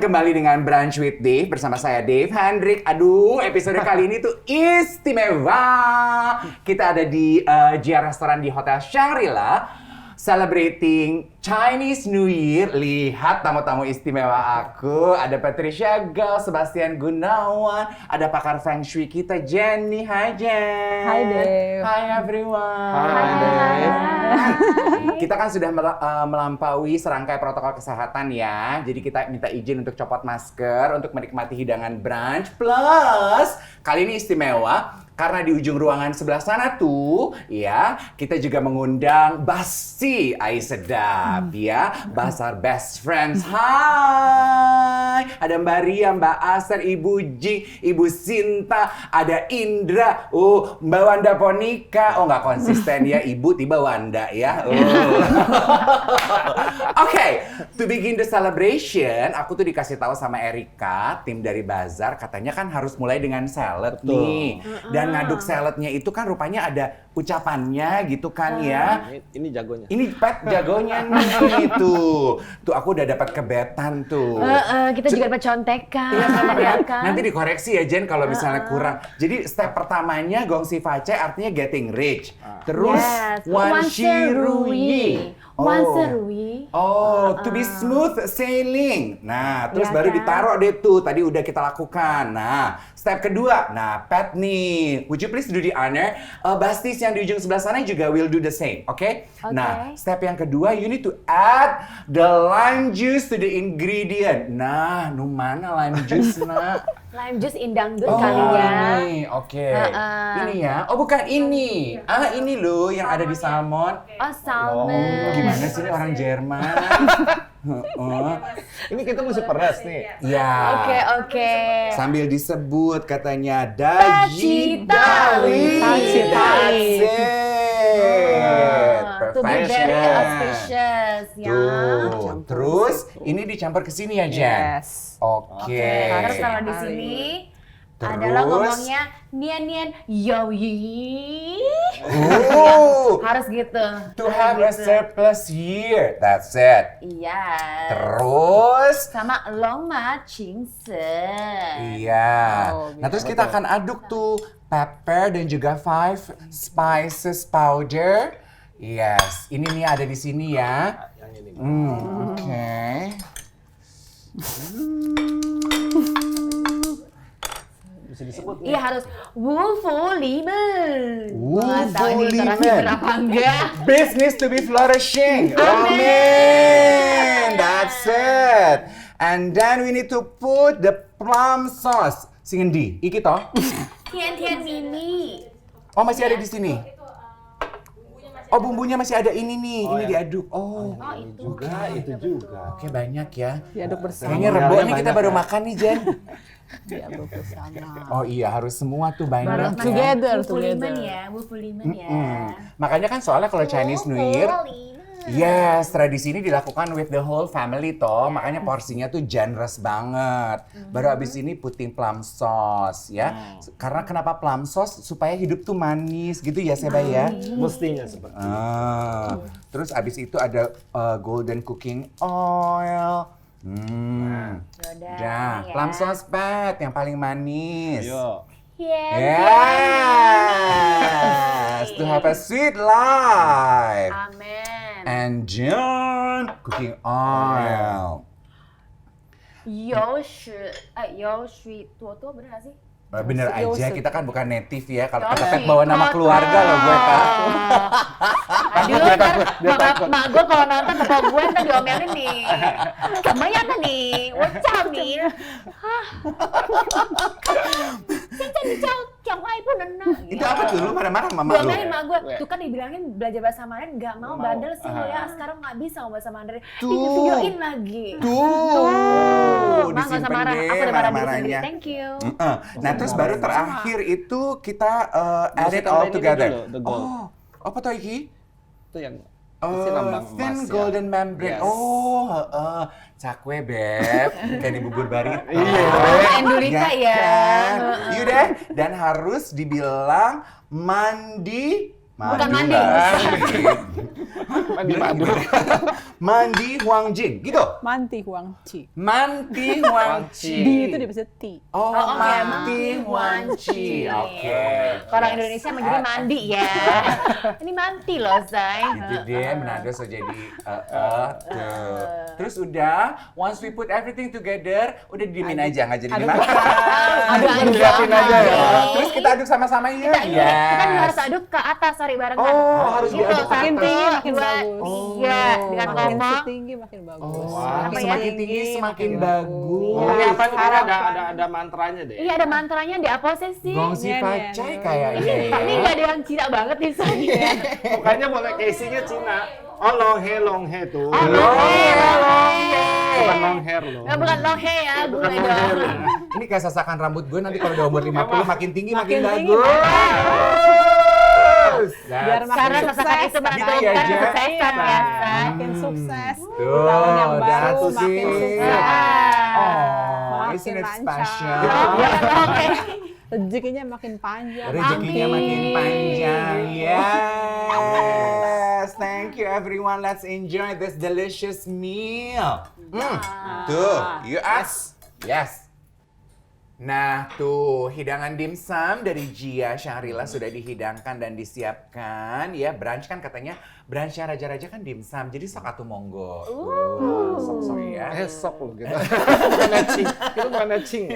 kembali dengan Brunch with Dave bersama saya Dave Hendrik. Aduh, episode kali ini tuh istimewa. Kita ada di Jia Restoran di Hotel Shangri-La celebrating Chinese New Year. Lihat tamu-tamu istimewa aku. Ada Patricia Gao, Sebastian Gunawan, ada pakar Feng Shui kita Jenny. Hai Jen. Hai Dave. Hai everyone. Hai Dave. Kita kan sudah melampaui serangkai protokol kesehatan ya. Jadi kita minta izin untuk copot masker untuk menikmati hidangan brunch. Plus, kali ini istimewa karena di ujung ruangan sebelah sana tuh, ya, kita juga mengundang Basti Aisedap, ya, Basar Best Friends. Hai, ada Mbak Ria, Mbak Aser, Ibu Jing, Ibu Sinta, ada Indra, Mbak Wanda Ponika. Oh, nggak konsisten ya, Ibu tiba Wanda ya. Oke, to begin the celebration, aku tuh dikasih tahu sama Erika, tim dari Bazar, katanya kan harus mulai dengan salad nih. Dan ngaduk saladnya itu kan rupanya ada ucapannya gitu kan ya. Ini jagonya. Ini Pat jagonya nih tuh. Tuh aku udah dapat kebetan tuh. Kita juga dapat contekan. Iya kan? Nanti dikoreksi ya Jen kalau misalnya kurang. Jadi step pertamanya Gong Si Fa Ce artinya getting rich. Terus Wan Shi Ru Yi. To be smooth sailing. Nah, terus baru ditaruh deh tuh. Tadi udah kita lakukan. Nah, step kedua. Nah, Pat nih, would you please do the honor? Bastis yang di ujung sebelah sana juga will do the same, oke? Nah, step yang kedua, you need to add the lime juice to the ingredient. Nah, nu mana lime juice, nak? Lime juice indang dut kali ya. Ini, oke. Ini ya? Oh, bukan ini. Ini loh yang ada di salmon. Oh, salmon. Gimana sih ini orang Jerman? Ini kita mesti peras nih. Ya. Oke. Sambil disebut katanya Daji Dali. Daji. To be very Perfection. auspicious ya. Tuh. Terus ini dicampur ke sini ya, Jen? Yes. Oke. Terus kalau di sini adalah ngomongnya nian yoyi. Harus gitu. To have a surplus year. That's it. Iya. Terus Sama long ma ching se. iya. Nah, terus kita akan aduk tuh pepper dan juga 5 spices powder. Yes, ini nih ada di sini ya. Yang ini. Oke. Bisa disebut nih. Iya harus Wufu Limen. Wufu Ini Limen. berapa enggak? Business to be flourishing. Amen. That's it. And then we need to put the plum sauce. Singendi, iki toh? Tian Mimi. Oh, masih ada di sini. Oh, bumbunya masih ada ini nih. Ini diaduk. Oh. Itu juga. Oke, banyak ya. Diaduk bersama. Kayaknya rebo nih kita banyak baru ya. makan nih, Jen. Diaduk bersama. Oh iya, harus semua tuh banyak. Together, Wufu Limen together. ya, Wufu Limen ya. Makanya kan soalnya kalau Chinese New Year, yes, tradisi ini dilakukan with the whole family toh, makanya porsinya tuh generous banget. Baru abis ini putting plum sauce ya. Karena kenapa plum sauce? Supaya hidup tuh manis gitu ya Seba ya. Mestinya seperti itu. Terus abis itu ada golden cooking oil. Dah, plum sauce Pat yang paling manis. Yo. Yes, to have a sweet life. Amen. And John cooking oil. Yoshi Tuo bener gak sih? Bener aja, kita kan bukan native ya. Kalau Yoshi. kita bawa nama keluarga loh gue kak. Aduh, ntar mak gue kalau nonton bapak gue ntar diomelin nih. Kamu yang nih, wacamin. Hah? Saya Ciao pun nena. Itu apa tuh? Lu marah-marah sama mak lu? Diomelin mak gue, tuh kan dibilangin belajar bahasa Mandarin gak mau bandel sih lo ya. Sekarang gak bisa ngomong bahasa Mandarin. Videoin lagi. Tuh, Mak gak usah disimpan marah, deh aku udah marah diri sendiri. marah-marahnya. Thank you. Nah, terus baru terakhir itu kita add Mesti it all tambahin ini together. dulu, the gold. Oh, apa tuh iki? Itu yang pasti lambang Thin emas ya. golden membrane. Yes. Oh, cakwe beb. Kayak di bubur barito. Endulita ya. Kan? Yaudah, dan harus dibilang mandi Bukan mandi. Mandi. Mandi Huangjin, gitu. Manti Huangci. Manti Huangci. Di itu dibaca ti. Oh, oke, Manti Huangci. Oke. Kalau orang Indonesia menjadi mandi ya. Ini manti loh, say. Gitu deh, Manado so jadi tuh. Terus udah, once we put everything together, udah didiemin aja, nggak jadi dimakan. Diliatin aja ya. Terus kita aduk sama-sama ya. Kita harus aduk ke atas, sorry barengan. Oh, harus Gitu, diaduk ke Makin satu, tinggi makin dua, bagus. Iya, dengan Makin koma. tinggi makin bagus. Wah, Apa ya? semakin tinggi semakin bagus. Oh, ini apa ini ada mantranya deh. Iya, ada mantranya di apa sih? Gong si Iya, pacai iya. kayaknya ya. Ini nggak ada yang Cina banget di sana. Mukanya boleh casingnya Cina. Oh, long hair tuh. Oh, long hair. Bukan long hair loh. Nggak, bukan long hair ya, Bukan gue long hair. dong. Ini kayak sasakan rambut gue nanti kalau udah umur 50 makin tinggi makin Makin tinggi, bagus. Biar makin Karena sukses. sasakan itu Gitu menentukan ya, Jen? kesuksesan ya, say. Makin sukses. Tuh, Tahun yang baru that's makin it. sukses. Oh, Makin isn't it lancar. special? Oke. Rezekinya makin panjang. Rezekinya Amin. makin panjang. Yes. Thank you everyone. Let's enjoy this delicious meal. Tuh, you ask. Yes. Nah, tuh hidangan dimsum dari Gia Syahrila sudah dihidangkan dan disiapkan. Ya, brunch kan katanya brunchnya raja-raja kan dimsum. Jadi sok atuh monggo. Sok ya. Sok loh gitu. Bukan matching. Itu bukan matching.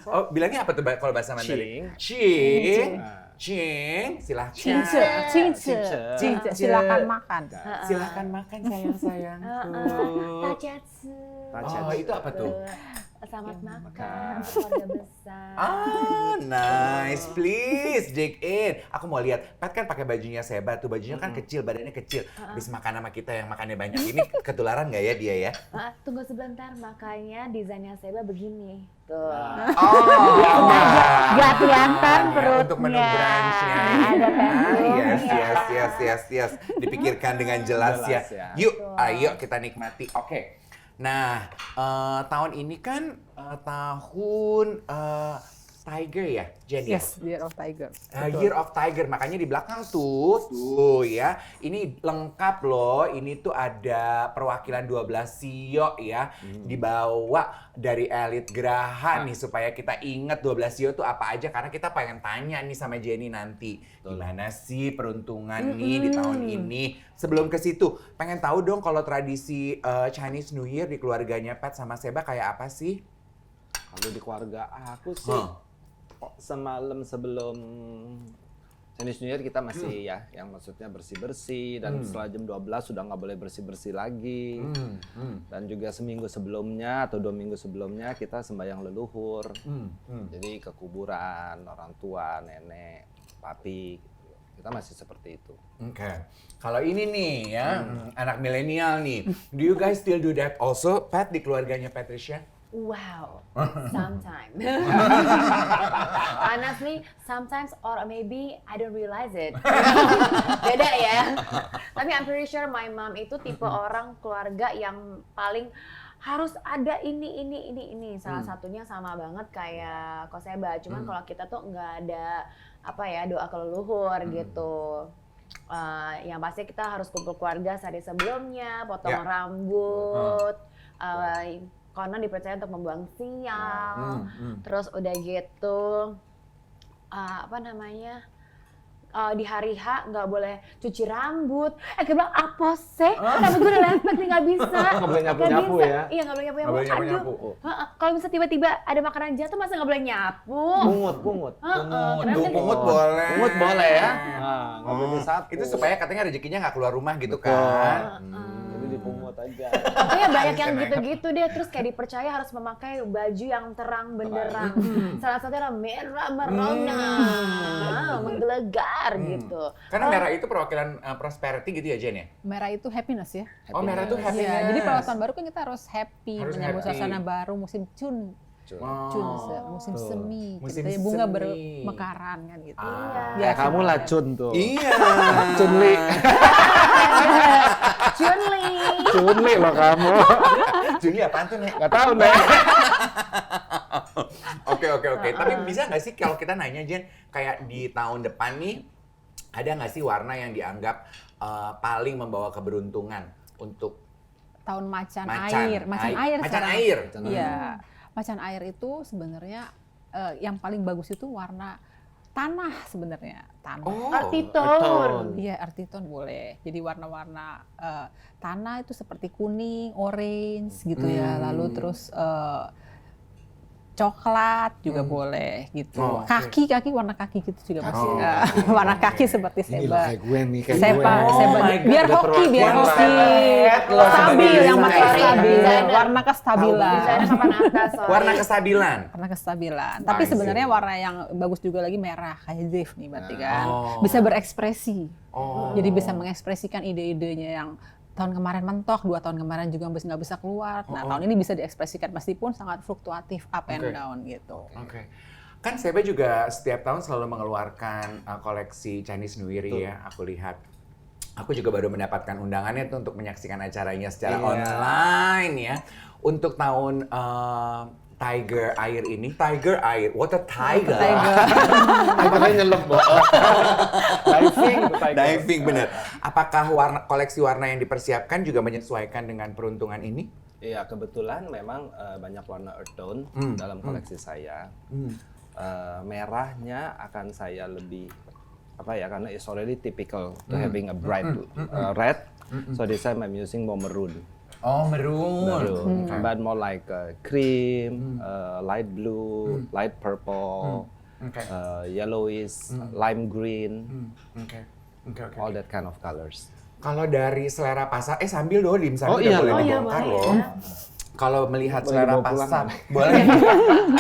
Oh, bilangnya apa tuh kalau bahasa Mandarin? Cing. Cing. Silahkan. Cince, cince, Cince. cince. Silakan makan. Silahkan makan sayang-sayangku. Tachatsu. Oh, itu apa tuh? Selamat makan, keluarga besar. Ah, nice. Please dig in. Aku mau lihat. Pat kan pakai bajunya Seba tuh. Bajunya kan kecil, badannya kecil. Habis makan sama kita yang makannya banyak. Ini ketularan nggak ya dia ya? Tunggu sebentar, makanya desainnya Seba begini. Tuh. Oh, Gak kelihatan perutnya. Untuk menu brunchnya. Ada pentilnya. Yes. Dipikirkan dengan jelas ya. Jelas ya. Yuk, ayo kita nikmati. Oke. Nah, tahun ini kan tahun Tiger ya, Jen? Yes, Year of Tiger. Year of Tiger, makanya di belakang tuh ya, ini lengkap loh, ini tuh ada perwakilan 12 sio ya, dibawa dari Elite Graha nih, supaya kita inget 12 sio tuh apa aja, karena kita pengen tanya nih sama Jenny nanti, gimana sih peruntungan nih di tahun ini. Sebelum ke situ, pengen tahu dong kalau tradisi Chinese New Year di keluarganya Pat sama Seba kayak apa sih? Kalau di keluarga aku sih semalam sebelum Chinese New Year kita masih ya, yang maksudnya bersih-bersih dan setelah jam 12 sudah nggak boleh bersih-bersih lagi. Dan juga seminggu sebelumnya atau 2 minggu sebelumnya kita sembahyang leluhur. Jadi ke kuburan orang tua, nenek, papi. Kita masih seperti itu. Oke. Kalau ini nih ya, anak milenial nih. Do you guys still do that also, Pat, di keluarganya Patricia? Wow, sometimes. Honestly, sometimes or maybe I don't realize it. Beda ya. Tapi I'm pretty sure my mom itu tipe orang keluarga yang paling harus ada ini. Salah satunya sama banget kayak Koseba. Cuman kalau kita tuh nggak ada apa ya, doa ke leluhur gitu. Yang pasti kita harus kumpul keluarga sehari sebelumnya, potong rambut. Konon dipercaya untuk membuang sial, terus udah gitu, di hari H nggak boleh cuci rambut. Kayak bilang apa sih? Rambut gue udah lepek nih nggak bisa. Nggak boleh nyapu-nyapu ya? Iya nggak boleh Nggak boleh nyapu-nyapu. Kalau bisa tiba-tiba ada makanan jatuh masa nggak boleh nyapu? Pungut. Pungut boleh. Pungut boleh ya? Nah, nggak boleh disapu. Itu supaya katanya rezekinya nggak keluar rumah gitu kan? Jadi dipungut aja. Iya banyak yang gitu-gitu deh. Terus kayak dipercaya harus memakai baju yang terang benderang. Salah satunya adalah merah merona, menggelegar gitu. Karena merah itu perwakilan prosperity gitu ya, Jen ya? Merah itu happiness ya. Oh, merah itu happiness. Iya, jadi pada tahun baru kan kita harus happy, Harus menyambut happy. suasana baru, musim cun, musim semi, Musim gitu. Bunga semi. bermekaran kan gitu. Iya. Ya kamu lah Cun tuh. Iya. Cunli. Cunli loh kamu. Juni apaan tuh, Nek? Nggak tahu Nek. Oke. Tapi bisa nggak sih kalau kita nanya, Jen, kayak di tahun depan nih, ada nggak sih warna yang dianggap paling membawa keberuntungan untuk Tahun macan Macan air, macan air macan sekarang. air. Iya, macan air itu sebenarnya yang paling bagus itu warna tanah sebenarnya, tanah. Oh, Earthy tone. Iya, earthy tone boleh. Jadi warna-warna tanah itu seperti kuning, orange gitu ya. Lalu terus coklat juga boleh gitu. Oh, oke. Kaki warna kaki gitu juga masih. Oh, Warna kaki seperti Ini loh seba. kayak gue nih, kayak Seba, gue. seba. Oh my God, Biar ada hoki, biar perwakilan hoki. banget loh Stabil, sebagai yang makin desainer. stabil. Desainer. Warna kestabilan. Desainnya papan atas, sorry. warna kestabilan. Karena kestabilan. Tapi I see. sebenarnya warna yang bagus juga lagi merah kayak Ziv nih berarti kan. Oh. Bisa berekspresi. Oh. Jadi bisa mengekspresikan ide-idenya yang tahun kemarin mentok, 2 tahun kemarin juga nggak bisa keluar. Nah, tahun ini bisa diekspresikan meskipun sangat fluktuatif up and Oke. down gitu. Oke. Kan Seba juga setiap tahun selalu mengeluarkan koleksi Chinese New Year ya, aku lihat. Aku juga baru mendapatkan undangannya tuh untuk menyaksikan acaranya secara Iya. online ya. Untuk tahun Tiger Air ini, Tiger Air, what a tiger. Tigernya nyelep, diving tuh tiger. Diving bener. Apakah koleksi warna yang dipersiapkan juga menyesuaikan dengan peruntungan ini? Iya, kebetulan memang banyak warna earth tone dalam koleksi saya. Merahnya akan saya lebih apa ya, karena it's already typical to having a bright red. So this time I'm using more maroon. Oh, maroon. But more like cream, light blue, light purple, Okay. yellowish, lime green, Oke. all that kind of colors. Kalau dari selera pasar, sambil dong dim Oh, sambil iya, boleh oh iya, dibongkar boleh loh. ya. Kalau melihat Boleh selera dibawa pulang, pasar, kan? boleh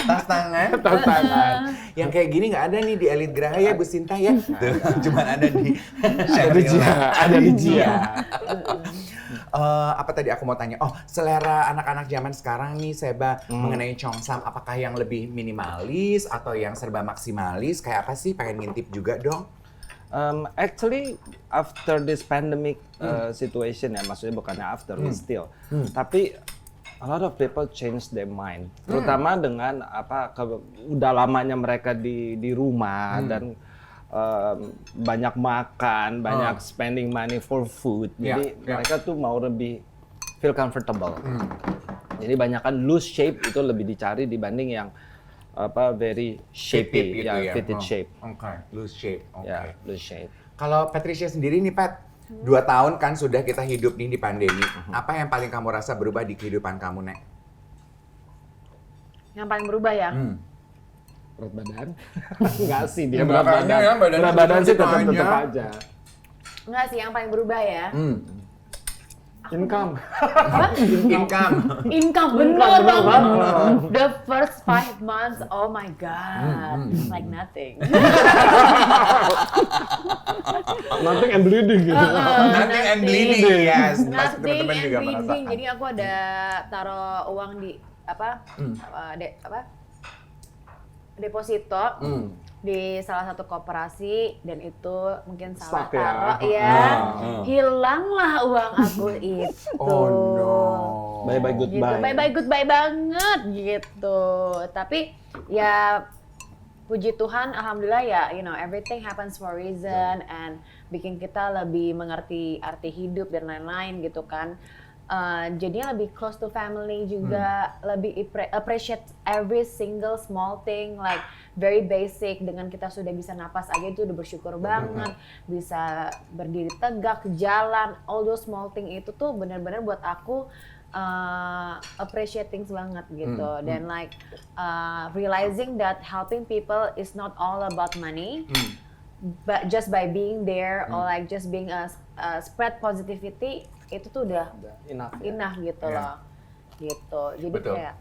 tas tangan. Tas tangan. Yang kayak gini nggak ada nih di Elite Graha ya, Bu Sinta ya. Tuh, cuman ada di Ada di Jia, ada di Jia. Apa tadi aku mau tanya? Oh, selera anak-anak zaman sekarang nih, Seba, mengenai Cheongsam, apakah yang lebih minimalis atau yang serba maksimalis? Kayak apa sih? Pengen ngintip juga dong. Actually, after this pandemic situation ya, maksudnya bukannya after, still. Tapi a lot of people change their mind, terutama dengan udah lamanya mereka di rumah dan banyak makan, banyak spending money for food. Jadi mereka tuh mau lebih feel comfortable. Jadi banyakan loose shape itu lebih dicari dibanding yang very shapy, gitu ya. fitted shape. Oke, loose shape. Oke. Ya, loose shape. Kalau Patricia sendiri nih, Pat, 2 tahun kan sudah kita hidup nih di pandemi. Apa yang paling kamu rasa berubah di kehidupan kamu, Nek? Yang paling berubah ya. Berat badan? Enggak sih, dia Ya, berat makanya badan. ya, badannya Berat badan sih tetap tetap aja. aja. Enggak sih, yang paling berubah ya. Income. Income. Income, bener banget. The first 5 months, oh my god, like nothing. Nothing and bleeding gitu. Nothing and bleeding, yes. Pasti Nothing teman-teman and juga bleeding. merasakan. Jadi aku ada taruh uang di deposito di salah satu koperasi dan itu mungkin salah Stuck ya? taruh ya. Hilanglah uang aku itu. Oh no. Bye-bye Gitu. goodbye. Bye goodbye banget gitu. Tapi ya puji Tuhan, alhamdulillah ya, everything happens for a reason and bikin kita lebih mengerti arti hidup dan lain-lain gitu kan. Jadinya lebih close to family juga, lebih appreciate every single small thing, like very basic. Dengan kita sudah bisa napas aja itu udah bersyukur banget, bisa berdiri tegak, jalan, all those small thing itu tuh benar-benar buat aku appreciating banget gitu. Dan like realizing that helping people is not all about money, but just by being there or like just being a spread positivity, itu tuh udah enough gitu loh. Gitu. Jadi Betul. kayak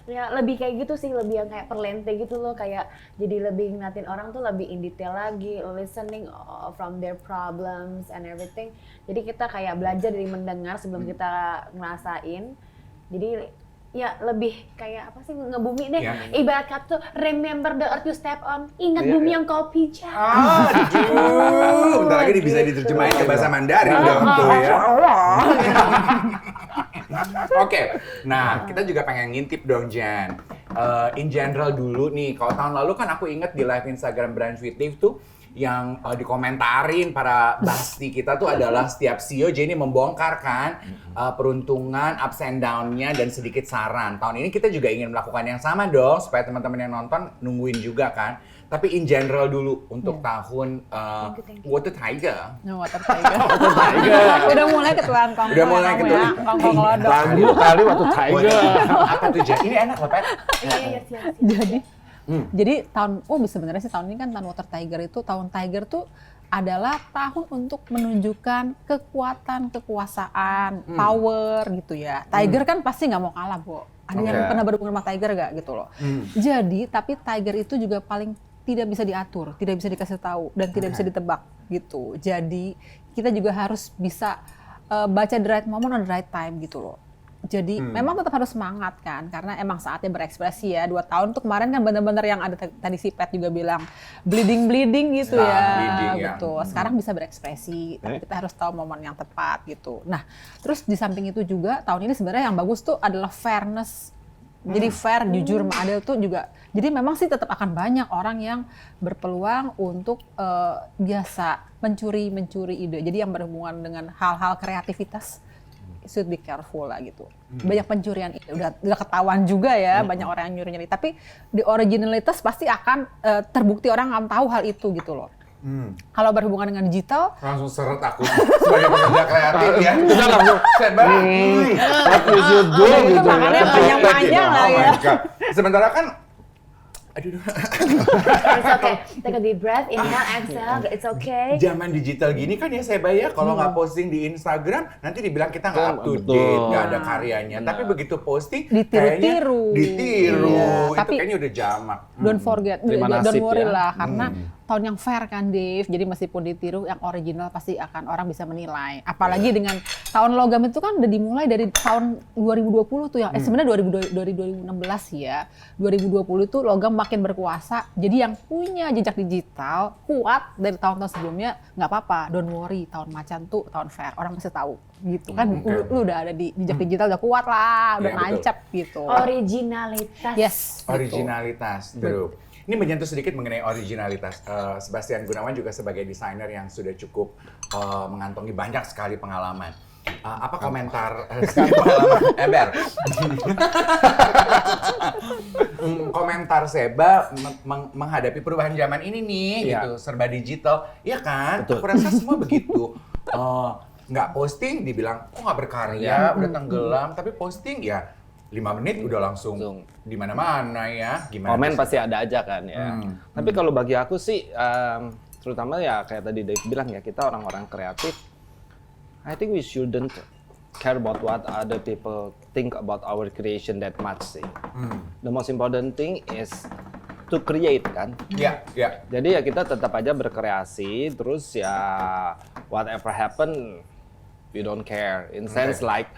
ya lebih kayak gitu sih, lebih yang kayak perlente gitu loh, kayak jadi lebih ngeliatin orang tuh lebih in detail lagi, listening from their problems and everything. Jadi kita kayak belajar dari mendengar sebelum kita ngerasain. Jadi ya lebih kayak apa sih, ngebumi deh. Ya. Ibarat kata tuh, remember the earth you step on, ingat bumi yang kau pijak. Aduh, bentar lagi bisa diterjemahin ke bahasa Mandarin dong tuh ya. Oke, nah kita juga pengen ngintip dong Jan. In general dulu nih, kalau tahun lalu kan aku inget di live Instagram Brunch with Liv tuh yang dikomentarin para basti kita tuh adalah setiap CEO Jenny membongkar kan peruntungan, ups and down-nya dan sedikit saran. Tahun ini kita juga ingin melakukan yang sama dong supaya teman-teman yang nonton nungguin juga kan. Tapi in general dulu untuk tahun Thank you. Water Tiger. No, water tiger. Udah mulai ketuaan kongkong. Udah mulai kamu ketuaan. ya, kongkong lodok. Lagu kali waktu Tiger. Apa tuh Jen? Ini enak loh Pet. Iya. Jadi sebenarnya sih tahun ini kan tahun water tiger itu, tahun tiger tuh adalah tahun untuk menunjukkan kekuatan, kekuasaan, power gitu ya. Tiger kan pasti nggak mau kalah, Bo. Ada yang pernah berhubungan sama tiger nggak gitu loh. Jadi, tapi tiger itu juga paling tidak bisa diatur, tidak bisa dikasih tahu, dan tidak bisa ditebak gitu. Jadi, kita juga harus bisa baca the right moment on the right time gitu loh. Jadi memang tetap harus semangat kan, karena emang saatnya berekspresi ya. 2 tahun tuh kemarin kan bener-bener yang ada tadi si Pat juga bilang bleeding gitu ya, gitu. Sekarang bisa berekspresi, tapi kita harus tahu momen yang tepat gitu. Nah, terus di samping itu juga tahun ini sebenarnya yang bagus tuh adalah fairness. Jadi fair, jujur, adil tuh juga. Jadi memang sih tetap akan banyak orang yang berpeluang untuk biasa mencuri ide. Jadi yang berhubungan dengan hal-hal kreativitas, should be careful lah gitu. Banyak pencurian ide, udah ketahuan juga ya, banyak orang yang nyuri-nyuri. Tapi di originalitas pasti akan terbukti orang akan tahu hal itu gitu loh. Kalau berhubungan dengan digital, Langsung seret aku sebagai pekerja kreatif ya. Kita langsung set banget. What you should do itu gitu. makannya panjang-panjang lah Oh ya. my God. Sementara kan aduh. It's okay. Take a deep breath, inhale, exhale. It's okay. Zaman digital gini kan ya saya bayar kalau nggak posting di Instagram nanti dibilang kita nggak up to Betul. date, nggak ada karyanya. Tapi begitu posting kayaknya Ditiru-tiru. ditiru. Iya, Itu tapi kayaknya udah jamak. don't forget, Terima don't nasib worry ya. lah, karena tahun yang fair kan Dave, jadi meskipun ditiru yang original pasti akan orang bisa menilai. Apalagi dengan tahun logam itu kan udah dimulai dari tahun 2020 tuh yang sebenarnya 2016 ya. 2020 itu logam makin berkuasa, jadi yang punya jejak digital kuat dari tahun-tahun sebelumnya nggak apa-apa, don't worry, tahun macan tuh tahun fair, orang masih tahu gitu kan. Lu udah ada di jejak digital udah kuat lah, udah Iya, betul. nancap gitu. Originalitas. Yes. Originalitas, true. Ini menyentuh sedikit mengenai originalitas. Sebastian Gunawan juga sebagai desainer yang sudah cukup mengantongi banyak sekali pengalaman. Apa komentar Eber? Komentar Seba menghadapi perubahan zaman ini nih, Iya. gitu, serba digital, iya kan? Betul. Aku rasa semua begitu. Nggak posting, dibilang kok nggak berkarya, udah tenggelam. Tapi posting ya 5 menit udah langsung di mana-mana ya. Gimana? Komen tuh, pasti ada aja kan ya. Tapi kalau bagi aku sih, terutama ya kayak tadi Dave bilang ya, kita orang-orang kreatif, I think we shouldn't care about what other people think about our creation that much sih. The most important thing is to create kan. Iya, iya. Jadi ya kita tetap aja berkreasi, terus ya whatever happen, we don't care. In sense like,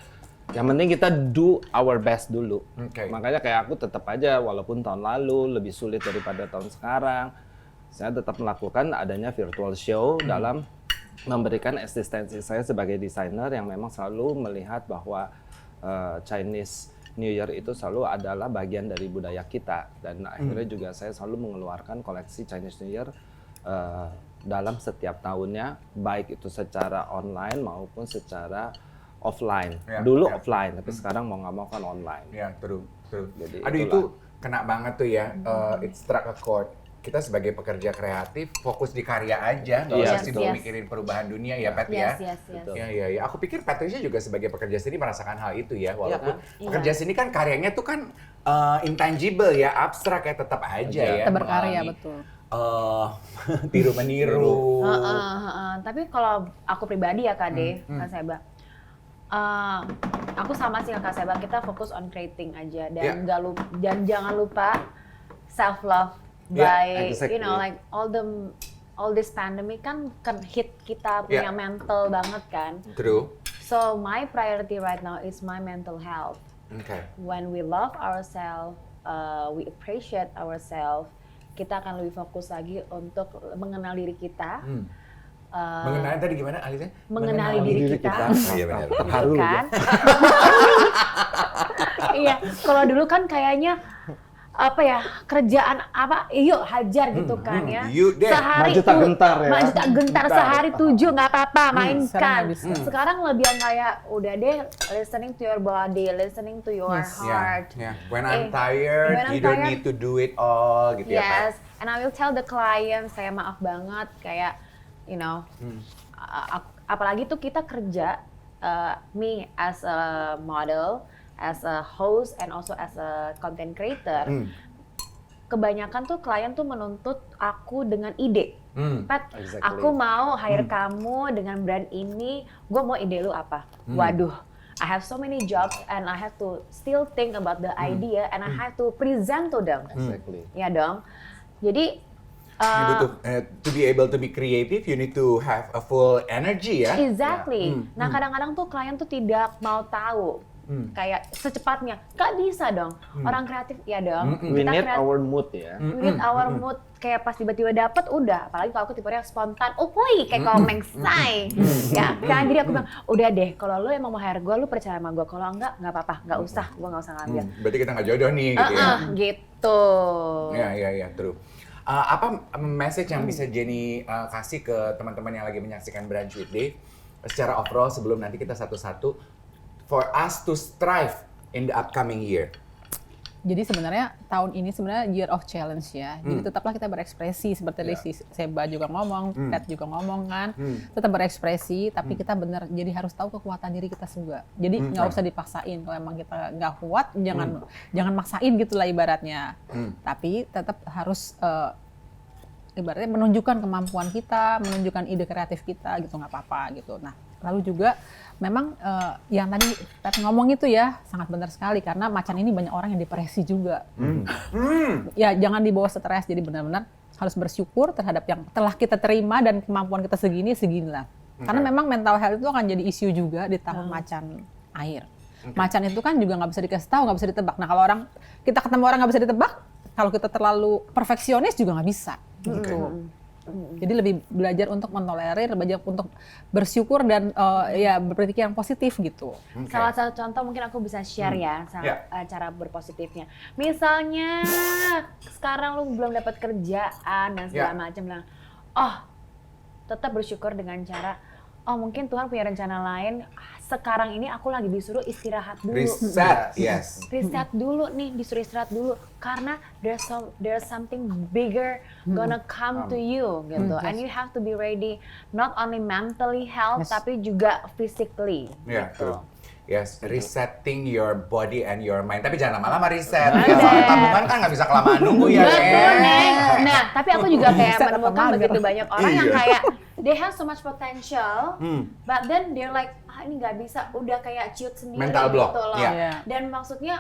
yang penting kita do our best dulu. Oke. Makanya kayak aku tetap aja, walaupun tahun lalu lebih sulit daripada tahun sekarang, saya tetap melakukan adanya virtual show dalam memberikan eksistensi saya sebagai desainer yang memang selalu melihat bahwa Chinese New Year itu selalu adalah bagian dari budaya kita. Dan akhirnya juga saya selalu mengeluarkan koleksi Chinese New Year dalam setiap tahunnya, baik itu secara online maupun secara offline. Ya, Dulu ya. offline, tapi sekarang mau nggak mau kan online. Ya, true. Jadi Aduh, itulah. itu kena banget tuh ya. It struck a chord. Kita sebagai pekerja kreatif fokus di karya aja, nggak usah Yes, sibuk yes. mikirin perubahan dunia ya, Pat ya. Yes. Betul. Ya. Aku pikir Patricia juga sebagai pekerja seni merasakan hal itu ya, walaupun kan? pekerja seni kan karyanya tuh kan intangible ya, abstrak ya, tetap aja ya. Kita berkarya, mengalami, betul. tiru meniru. Tapi kalau aku pribadi ya Kak De, Kak Seba, aku sama sih Kak Seba, kita fokus on creating aja dan dan jangan lupa self love by exactly. you know like all this pandemic kan hit kita punya mental banget kan. True. So my priority right now is my mental health. Okay. When we love ourselves, we appreciate ourselves, kita akan lebih fokus lagi untuk mengenal diri kita. Mengenali tadi gimana Alisa? Mengenali diri kita. Oh, iya benar. Terharu Kan? Iya, kalau dulu kan kayaknya apa ya, kerjaan apa, yuk hajar gitu kan ya. Yuk deh. Sehari Maju tak gentar ya. Maju tak gentar sehari 7 nggak apa-apa, Sekarang mainkan. nggak bisa. Sekarang lebih yang kayak udah deh listening to your body, listening to your heart. Yeah. When I'm tired, when I'm you don't tired, need to do it all gitu ya, Pat. Yes, and I will tell the client, saya maaf banget kayak, you know, apalagi tuh kita kerja, me as a model, as a host, and also as a content creator. Kebanyakan tuh klien tuh menuntut aku dengan ide. Pat, Exactly. aku mau hire kamu dengan brand ini, gue mau ide lu apa? Waduh, I have so many jobs and I have to still think about the idea and I have to present to them. Exactly. Ya dong. Jadi You butuh, to be able to be creative, you need to have a full energy ya. exactly. Nah kadang-kadang tuh klien tuh tidak mau tahu. Kayak secepatnya, gak bisa dong. Orang kreatif ya dong. We need kreatif, our mood ya. we need our mood. Kayak pas tiba-tiba dapet udah. Apalagi kalau aku tipenya spontan. Oh boy, kayak komeng say. Ya kan, jadi aku bilang, udah deh. Kalau lu emang mau hire gue, lu percaya sama gue. Kalau enggak apa-apa. Gak usah, gue gak usah ngambil. Berarti kita nggak jodoh nih gitu ya. Gitu. Ya, true. Apa message yang bisa Jenny kasih ke teman-teman yang lagi menyaksikan Brunch with Dave secara overall sebelum nanti kita satu-satu for us to strive in the upcoming year? Jadi sebenarnya tahun ini sebenarnya year of challenge ya. Jadi tetaplah kita berekspresi seperti tadi si Seba juga ngomong, Pat juga ngomong kan. Tetap berekspresi, tapi kita benar jadi harus tahu kekuatan diri kita juga. Jadi nggak usah dipaksain. Kalau emang kita nggak kuat, jangan maksain gitulah ibaratnya. Tapi tetap harus ibaratnya menunjukkan kemampuan kita, menunjukkan ide kreatif kita gitu, nggak apa-apa gitu. Nah, lalu juga memang yang tadi Pat ngomong itu ya sangat benar sekali karena macan ini banyak orang yang depresi juga. Ya jangan dibawa stres, jadi benar-benar harus bersyukur terhadap yang telah kita terima dan kemampuan kita seginilah. Karena memang mental health itu akan jadi isu juga di tahun macan air. Macan itu kan juga nggak bisa dikasih tahu, nggak bisa ditebak. Nah kalau kita ketemu orang nggak bisa ditebak, kalau kita terlalu perfeksionis juga nggak bisa. Gitu. Jadi lebih belajar untuk mentolerir, belajar untuk bersyukur dan ya berpikir yang positif gitu. Salah satu contoh mungkin aku bisa share ya cara berpositifnya. Misalnya sekarang lu belum dapat kerjaan dan segala macam lah. Oh, tetap bersyukur dengan cara mungkin Tuhan punya rencana lain. Sekarang ini aku lagi disuruh istirahat dulu. Reset, yes. Reset dulu nih, disuruh istirahat dulu karena there's something bigger gonna come to you gitu. And you have to be ready not only mentally health tapi juga physically. Yeah, gitu. true. Yes, resetting your body and your mind. Tapi jangan lama-lama reset. Ya, soalnya tabungan kan nggak bisa kelamaan nunggu ya, Betul, Neng. Neng. Nah, tapi aku juga kayak Bisa menemukan tetap begitu mager. banyak orang yang Iya. kayak they have so much potential, but then they're like, ini nggak bisa, udah kayak ciut sendiri Mental block, gitu loh. iya. Iya. Dan maksudnya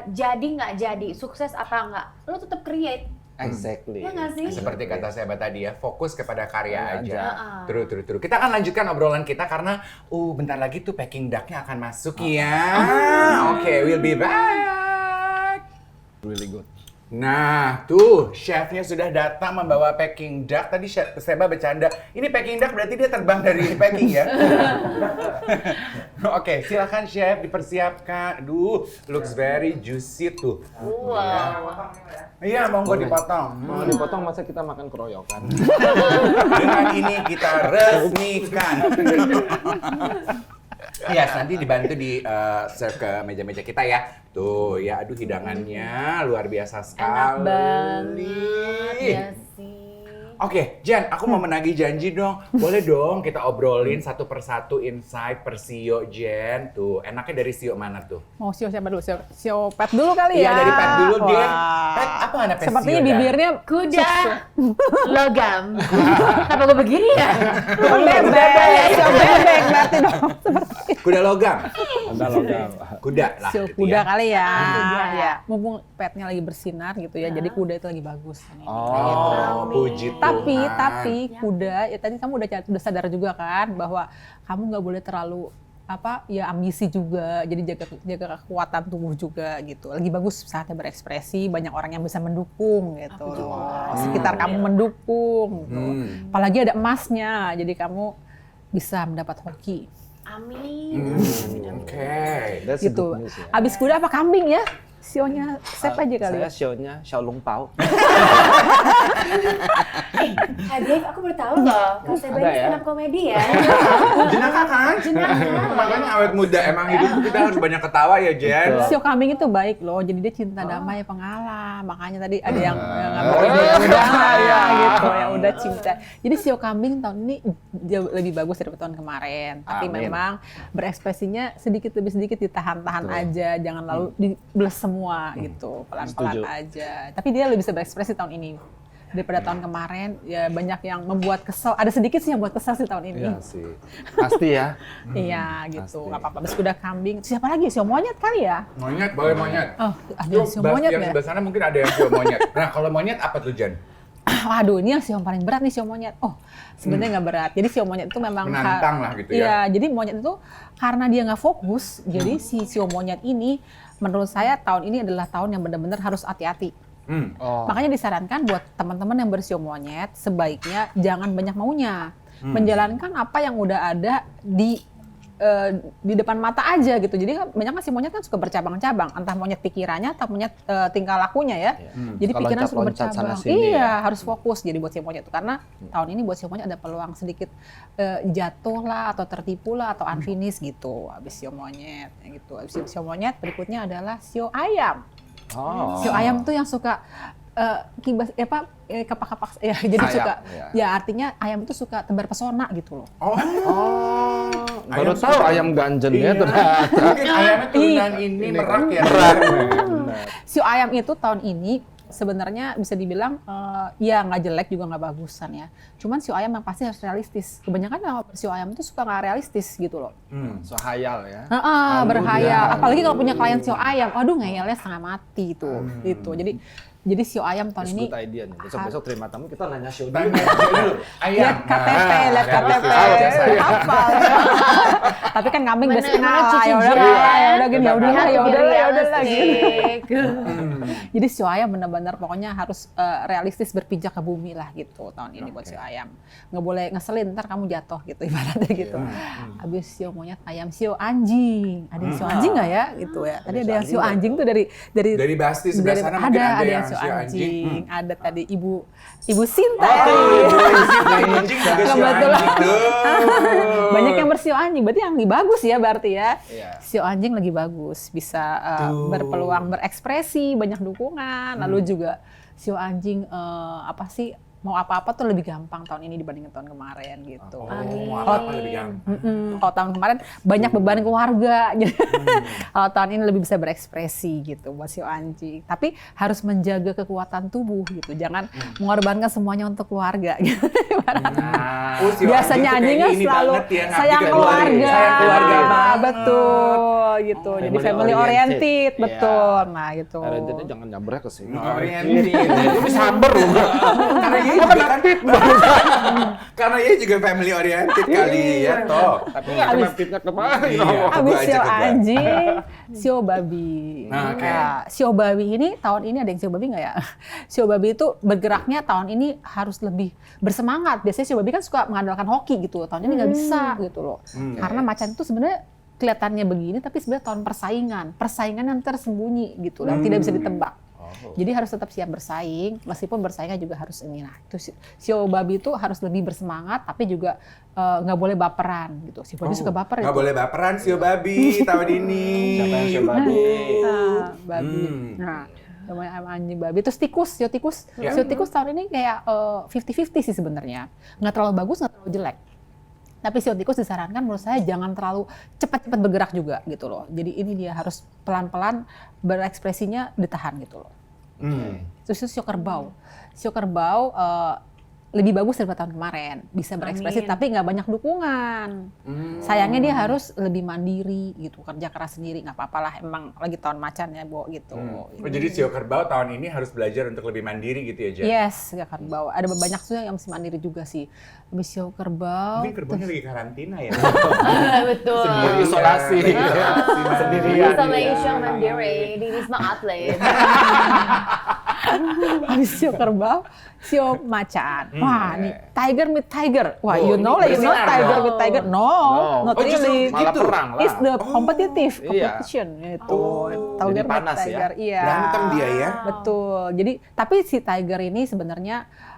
jadi nggak jadi, sukses apa nggak, lo tetap create, Exactly. ya nggak sih? Seperti kata saya tadi ya, fokus kepada karya aja. aja. True. Kita akan lanjutkan obrolan kita karena bentar lagi tuh packing duck-nya akan masuk ya. Oke, we'll be back. Really good. Nah, tuh chefnya sudah datang membawa packing duck. Tadi Seba bercanda, ini packing duck berarti dia terbang dari packing ya? Oke, silakan chef dipersiapkan. Aduh, looks very juicy tuh. Wow. Iya, monggo dipotong. Mau dipotong masa kita makan keroyokan. Dengan ini kita resmikan. Yes, nanti dibantu di serve ke meja-meja kita ya. Tuh, ya aduh hidangannya luar biasa Enak sekali. banget ya sih. Oke, Jen, aku mau menagih janji dong. Boleh dong kita obrolin satu persatu insight Persio, Jen. Tuh, enaknya dari Sio mana tuh? Mau Sio siapa dulu? Sio Pat dulu kali Iya, ya. dari Pat dulu, Din. Wah. Pat, apa mana Pat Sepertinya Sio, Dan? bibirnya Kuda logam. Kenapa gue begini ya? bebek, Sio bebek berarti dong. Kuda logam. Ada logam. Kuda lah. Sio gitu kuda ya. kali ya. Kuda. Ya. Mumpung petnya lagi bersinar gitu ya, jadi kuda itu lagi bagus. Oh, puji Tuhan. Tapi kuda, ya tadi kamu udah sadar juga kan bahwa kamu nggak boleh terlalu ambisi juga, jadi jaga kekuatan tubuh juga gitu. Lagi bagus saatnya berekspresi, banyak orang yang bisa mendukung gitu. Sekitar kamu mendukung gitu. Apalagi ada emasnya, jadi kamu bisa mendapat hoki. Amin. Oke. That's a Gitu. good news ya. Abis kuda apa kambing ya? Sionya Sep aja kali Saya ya. sionya Xiaolong Pao. Kak Dave, aku baru tahu loh. Kak Seba Ada ini ya? stand up comedy ya. Jenaka kan? Makanya awet muda, emang hidup kita harus banyak ketawa ya, Jen. Betul. Sio kambing itu baik loh, jadi dia cinta damai pengalah. Makanya tadi ada yang ngapain dia udah gitu ya udah cinta. Jadi sio kambing tahun ini jauh lebih bagus daripada tahun kemarin. Tapi Amin. memang berekspresinya sedikit demi sedikit ditahan-tahan Betul. aja, jangan lalu dibeles semua gitu, pelan-pelan Setuju. aja. Tapi dia lebih bisa berekspresi tahun ini daripada tahun kemarin. Ya banyak yang membuat kesel. Ada sedikit sih yang buat kesel sih tahun ini. Iya sih. Pasti ya. Iya gitu, Pasti. nggak apa-apa. Terus kuda kambing. Siapa lagi? Sio monyet kali ya? Monyet, boleh monyet. Oh, ada Tuh, sio monyet yang ya? sebelah sana mungkin ada yang sio monyet. Nah, kalau monyet apa tuh, Jen? Waduh, ini yang sio yang paling berat nih sio monyet. Oh, sebenarnya nggak berat. Jadi sio monyet itu memang Menantang lah gitu ya. Iya, jadi monyet itu karena dia nggak fokus, jadi si sio monyet ini menurut saya tahun ini adalah tahun yang benar-benar harus hati-hati. Oh. Makanya disarankan buat teman-teman yang bersio monyet sebaiknya jangan banyak maunya. Menjalankan apa yang udah ada di depan mata aja gitu. Jadi kan banyak kan si monyet kan suka bercabang-cabang, entah monyet pikirannya atau monyet tingkah lakunya ya. Jadi Suka pikiran suka loncat-loncat bercabang. sana sini Iya, ya. harus fokus jadi buat si monyet itu karena tahun ini buat si monyet ada peluang sedikit jatuh lah atau tertipu lah atau unfinished gitu. Habis sio monyet gitu. Habis sio monyet berikutnya adalah sio ayam. Oh. Sio ayam tuh yang suka kibas kapak-kapak ya jadi Sayap, suka ya. ya artinya ayam itu suka tebar pesona gitu loh. Oh, Baru Ayam tahu suka- ayam ganjennya iya. ternyata. Mungkin ayamnya turunan ini merak ya. Benar. Sio ayam itu tahun ini sebenarnya bisa dibilang ya nggak jelek juga nggak bagusan ya. Cuman sio ayam yang pasti harus realistis. Kebanyakan yang sio ayam itu suka nggak realistis gitu loh. So hayal ya. Berhayal. Apalagi kalau punya klien sio ayam, waduh ngeyelnya setengah mati tuh. Gitu. Jadi sio ayam tahun Terus ini good idea nih. Besok-besok terima tamu kita nanya show Tanya dulu. dulu. Ayam. lihat KTP, lihat KTP, realistis aja, saya. hafal. Tapi kan kambing udah Mana- setengah mana lah, cuci ya udah jar. lah, ya udah gini, ya udah lah, Lihat ya biar udah lah, ya udah lah gitu. realistik. Jadi sio ayam benar-benar pokoknya harus realistis berpijak ke bumi lah gitu tahun ini buat sio ayam. Nggak boleh ngeselin, ntar kamu jatuh gitu ibaratnya gitu. Habis sio monyet, ayam, sio anjing. Ada yang sio anjing nggak ya gitu ya? Tadi ada yang sio anjing tuh dari Dari Basti sebelah sana mungkin ada yang sio sio anjing. Ada tadi ibu Sinta. Anjing juga sio Kebetulan. anjing tuh. Banyak yang bersio anjing, berarti yang lebih bagus ya berarti ya. Iya. Sio anjing lagi bagus, bisa berpeluang berekspresi, banyak dukungan. Lalu juga sio anjing apa sih mau apa-apa tuh lebih gampang tahun ini dibandingin tahun kemarin gitu. Amin. Oh, apa lebih gampang? Kalau tahun kemarin banyak beban keluarga, kalau tahun ini lebih bisa berekspresi gitu buat sio anjing. Tapi harus menjaga kekuatan tubuh gitu, jangan mengorbankan semuanya untuk keluarga. Gitu. Nah, oh, sio Biasanya anjing tuh anjingnya kayak ini selalu banget ya, ngabdi sayang ke keluarga, sayang keluarga Nah, banget. betul gitu. Jadi family Family oriented, oriented. betul. Nah gitu. Orientednya jangan nyabrek ke sini. Oriented. Itu disamber loh. Karena dia juga kan karena dia juga family oriented kali ya toh. Tapi nggak kena fitnya kemarin. Iya. Oh. Habis Coba aja, sio coba. anjing, sio babi. Nah, oke. Sio babi ini tahun ini ada yang sio babi nggak ya? Sio babi itu bergeraknya tahun ini harus lebih bersemangat. Biasanya sio babi kan suka mengandalkan hoki gitu. Tahun ini nggak bisa gitu loh. Karena macan itu sebenarnya kelihatannya begini, tapi sebenarnya tahun persaingan yang tersembunyi gitu dan tidak bisa ditebak. Jadi harus tetap siap bersaing, meskipun bersaingnya juga harus ini. Nah, itu sio babi itu harus lebih bersemangat, tapi juga nggak boleh baperan gitu. Sio babi suka baper Nggak itu. boleh baperan sio babi tahun ini. Siapa yang sio babi? Nah, babi. Nah, namanya anjing babi. Terus tikus, sio tikus. Ya. Sio tikus tahun ini kayak 50-50 sih sebenarnya. Nggak terlalu bagus, nggak terlalu jelek. Tapi sio tikus disarankan menurut saya jangan terlalu cepat-cepat bergerak juga gitu loh. Jadi ini dia harus pelan-pelan berekspresinya ditahan gitu loh. Terus itu sio kerbau. Sio kerbau lebih bagus daripada tahun kemarin. Bisa berekspresi Amin. tapi nggak banyak dukungan. Sayangnya dia harus lebih mandiri gitu, kerja keras sendiri. Nggak apa-apa lah, emang lagi tahun macan ya, Bo gitu. Oh, jadi sio kerbau tahun ini harus belajar untuk lebih mandiri gitu ya, Jen? Yes, sio kerbau. Ada banyak sih yang mesti mandiri juga sih. Habis sio kerbau. Mungkin kerbaunya lagi karantina ya. Betul. Sendiri isolasi. Sendirian. Isolation mandiri di Wisma Atlet. Habis sio kerbau, sio macan. Wah, nih tiger meet tiger. Wah, Oh, you know ini like you know bersinar tiger dong. with tiger. No, No. not Oh, justru really. Malah gitu. perang lah. It's the competitive Iya. competition itu. Jadi panas ya? Tiger. Iya. Berantem dia ya. Betul. Jadi tapi si Tiger ini sebenarnya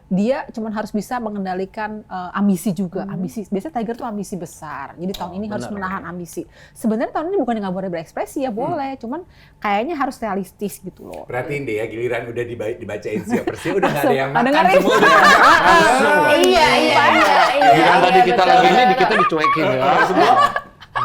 dia cuma harus bisa mengendalikan ambisi juga. Ambisi. Biasanya Tiger tuh ambisi besar. Jadi tahun ini harus menahan ambisi. Sebenarnya tahun ini bukan nggak boleh berekspresi ya, boleh. Cuman kayaknya harus realistis gitu loh. Perhatiin deh ya, giliran udah dibacain Sio Persio udah nggak ada yang Ada makan nggak semua udah langsung. Iya. Giliran tadi kita betul, lagi ini, betul. kita dicuekin ya. Semua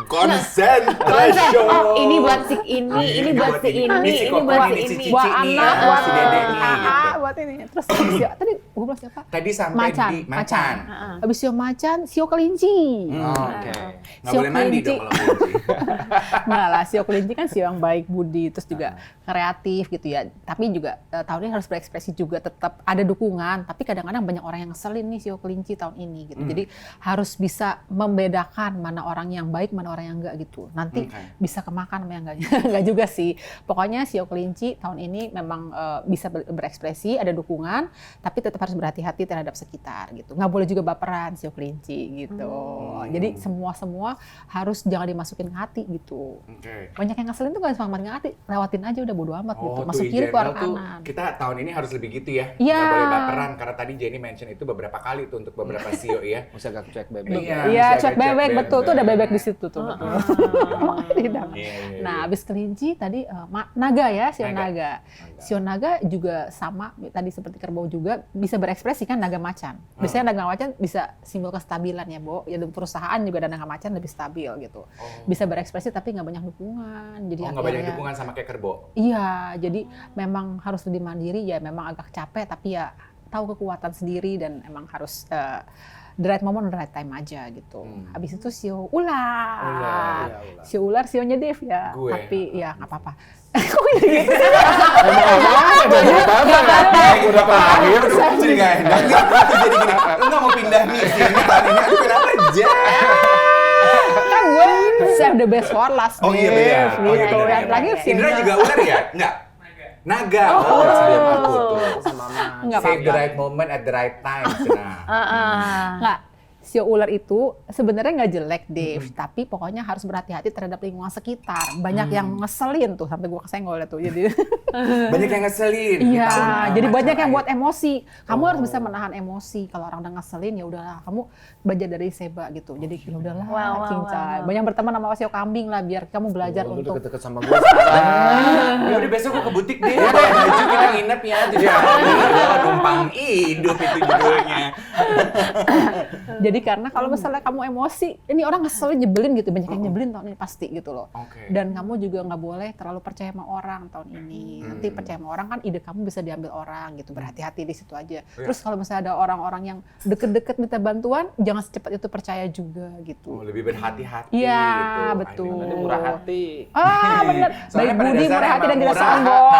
Konsen. concentration. Oh, ini buat si ini buat si ini si buat Koko, si ini si ini. Cici Buat nih, anak, si buat Dede nih, AA, gitu. buat ini. Terus tadi gue bilang siapa? Tadi sampai Macan, di Macan. Habis Sio Macan, Sio Kelinci. Oke. Nggak Sio boleh mandi kelinci. dong kalau kelinci. Enggak lah, Sio Kelinci kan Sio yang baik budi, terus juga kreatif gitu ya. Tapi juga tahun ini harus berekspresi juga, tetap ada dukungan. Tapi kadang-kadang banyak orang yang ngeselin nih Sio Kelinci tahun ini gitu. Jadi harus bisa membedakan mana orang yang baik, mana orang yang enggak gitu. Nanti bisa kemakan sama yang enggak. Enggak juga sih. Pokoknya Sio Kelinci tahun ini memang bisa berekspresi, ada dukungan, tapi tetap harus berhati-hati terhadap sekitar gitu. Nggak boleh juga baperan Sio Kelinci gitu. Jadi semua harus jangan dimasukin ke hati gitu. Banyak yang ngeselin tuh gak sama hati, lewatin aja udah bodo amat gitu. Oh, Masuk tuh, kiri in keluar general tuh kanan. kita tahun ini harus lebih gitu ya. Iya. Nggak boleh baperan karena tadi Jenny mention itu beberapa kali tuh untuk beberapa CEO ya. Mesti agak cuek bebek. Iya. Iya, masih cuek agak bebek, cuek betul. Tuh ada bebek di situ tuh. Heeh. Makanya tidak. Iya. Nah, abis kelinci tadi naga ya, Sio Naga. naga. Sio naga juga sama, tadi seperti kerbau juga bisa berekspresi kan naga macan. Biasanya naga macan bisa simbol kestabilan ya, Bo. Ya perusahaan juga ada naga macan lebih stabil gitu. Bisa berekspresi tapi nggak banyak dukungan. Jadi Oh, nggak banyak akhirnya- dukungan sama kayak kerbau. Iya, jadi memang harus lebih mandiri ya, memang agak capek tapi ya tahu kekuatan sendiri dan emang harus the right moment, the right time aja gitu. Habis itu Sio ular. Ular. Sio ular, sionya Dev ya. Gue. Tapi ya nggak apa-apa. Kok jadi gitu? Udah terakhir, jadi nggak enak. Terus jadi gini, lu nggak mau pindah nih sini tahun ini? Aduh kenapa aja? Kan gue save the best for last, Oh iya Dev, benar. gitu. Oh iya benar. Yang terakhir Sio Indra juga ular ya? Enggak. Naga. Oh, sebelum aku tuh. Sama Nggak Save the apa-apa. right moment at the right time. Nah. Nggak, Sio ular itu sebenarnya nggak jelek, Dave. Tapi pokoknya harus berhati-hati terhadap lingkungan sekitar. Banyak yang ngeselin tuh, sampai gue kesenggol tuh. Jadi Banyak yang ngeselin. iya, Di tahun jadi macan banyak yang air. buat emosi. Kamu harus bisa menahan emosi. Kalau orang udah ngeselin ya udahlah, kamu belajar dari Seba gitu. Jadi ya udahlah, Wow. cincai. Banyak berteman sama Sio kambing lah biar kamu belajar Lu untuk deket-deket sama gue sekarang. Ya udah besok gua ke butik deh. Ada baju kita nginep ya. Jadi numpang hidup itu judulnya. jadi karena kalau misalnya kamu emosi, ini orang ngeselin, nyebelin gitu, banyak yang nyebelin tahun ini pasti gitu loh. Oke. Dan kamu juga nggak boleh terlalu percaya sama orang tahun ini. Nanti percaya sama orang kan ide kamu bisa diambil orang gitu. Berhati-hati di situ aja. Terus kalau misalnya ada orang-orang yang deket-deket minta bantuan, jangan secepat itu percaya juga Oh, gitu. lebih berhati-hati Iya, gitu. betul. Aduh. Nanti murah hati. Ah bener, Soalnya baik pada budi, dasarnya murah hati dan emang tidak murah. sombong.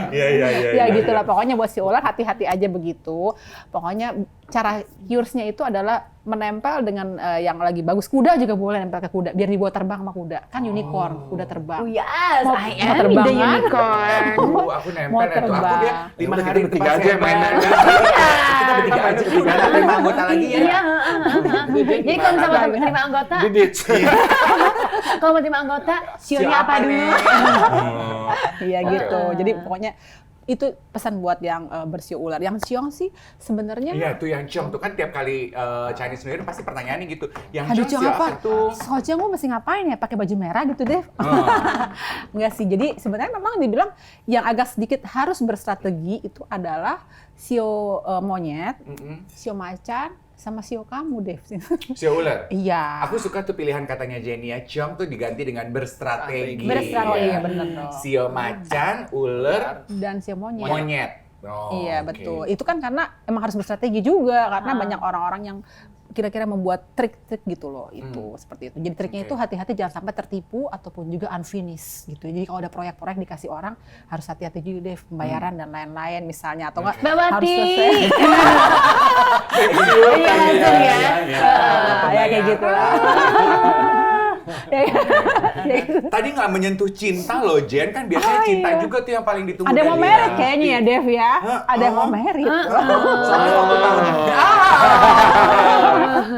Iya. Ya gitulah, pokoknya buat si ular hati-hati aja begitu. Pokoknya cara cures-nya itu adalah menempel dengan yang lagi bagus. Kuda juga boleh nempel ke kuda, biar dibawa terbang sama kuda. Kan unicorn, kuda terbang. Oh yes, Mau- I mau am terbang the kan? unicorn. Aku nempel Mau ya tuh. Aku dia terbang. 5 Kita hari bertiga aja yang mainnya. Kita bertiga aja. Bertiga ada 5 anggota lagi ya. Iya. Jadi kalau misalnya mau terima anggota, Didit. kalau mau terima anggota, sionya apa dulu? Iya gitu. Jadi pokoknya itu pesan buat yang bersio ular. Yang siong sih sebenarnya Iya tuh yang Ciong tuh kan tiap kali Chinese New Year pasti pertanyaannya gitu. Yang aduh Ciong Ciong apa? siapa tuh? Ciong gue mesti ngapain ya? Pakai baju merah gitu deh. Enggak sih. Jadi sebenarnya memang dibilang yang agak sedikit harus berstrategi itu adalah sio monyet, sio macan, sama sio kamu, Dev. Sio ular. Iya. Aku suka tuh pilihan katanya Jenny ya, Ciong tuh diganti dengan berstrategi. Berstrategi, Oh iya Ya. bener dong. Sio macan, ular, Dan sio monyet. monyet. Oh, Iya oke. betul. Itu kan karena emang harus berstrategi juga karena Ah. banyak orang-orang yang kira-kira membuat trik-trik gitu loh. Itu seperti itu. Jadi triknya itu hati-hati jangan sampai tertipu ataupun juga unfinished gitu. Jadi kalau ada proyek-proyek dikasih orang harus hati-hati juga deh pembayaran dan lain-lain misalnya atau enggak Mbak harus Wati. selesai. Iya langsung ya. Ya kayak gitu lah. Ya, ya gitu. Tadi nggak menyentuh cinta loh, Jen. Kan biasanya Oh, cinta iya. juga tuh yang paling ditunggu Ada yang dari mau merit reality. kayaknya ya, Dev ya. Ada yang mau merit. Soalnya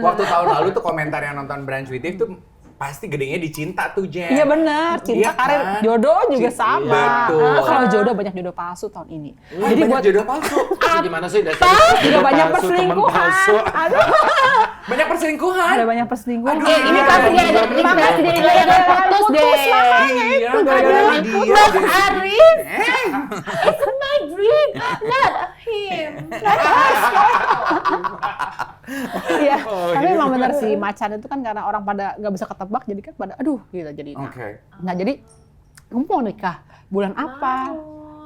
waktu tahun lalu tuh komentar yang nonton Brunch with Tiff tuh pasti gedenya di cinta tuh, Jen. Iya benar, cinta Iya karir, kan? jodoh juga Cinta, sama. betul. Kalau jodoh banyak jodoh palsu tahun ini. Wah, Jadi banyak buat jodoh palsu. Terus gimana sih dasar juga banyak palsu, temen perselingkuhan. palsu? Aduh, Banyak perselingkuhan. ada banyak perselingkuhan. Aduh, Ini pasti gara-gara ini pasti dari gara-gara putus deh. Iya, gara-gara dia. Mas deh. Aris, it's my dream, not him. Iya, Oh, tapi iya. emang benar sih macan itu kan karena orang pada nggak bisa ketebak jadi kan pada aduh gitu jadi. Oke. Nah jadi kamu mau nikah bulan apa?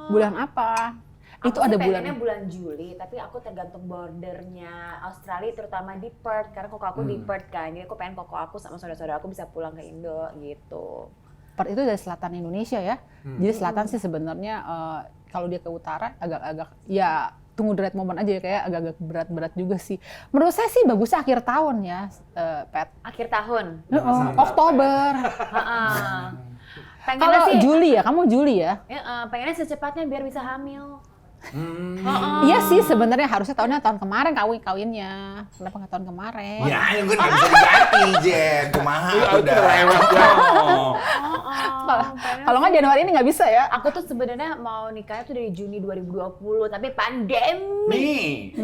Bulan apa? Itu ada pengennya bulan. bulan Juli, tapi aku tergantung bordernya Australia, terutama di Perth, karena koko aku di Perth kan, jadi aku pengen koko aku sama saudara-saudara aku bisa pulang ke Indo gitu. Perth itu dari selatan Indonesia ya. Jadi selatan sih sebenarnya kalau dia ke utara agak-agak ya tunggu the right moment aja ya, kayak agak-agak berat-berat juga sih. Menurut saya sih bagusnya akhir tahun ya, Pet. Akhir tahun. Oktober. Pengennya Kalau sih, Juli ya, kamu Juli ya? pengennya secepatnya biar bisa hamil. Iya sih sebenarnya harusnya tahun kemarin kawinnya. Kenapa nggak tahun kemarin? Ya, yang gue nggak bisa diganti, Jen. Kumaha udah. Kalau nggak Januari ini nggak bisa ya. Aku tuh sebenarnya mau nikahnya tuh dari Juni 2020, tapi pandemi. Nih.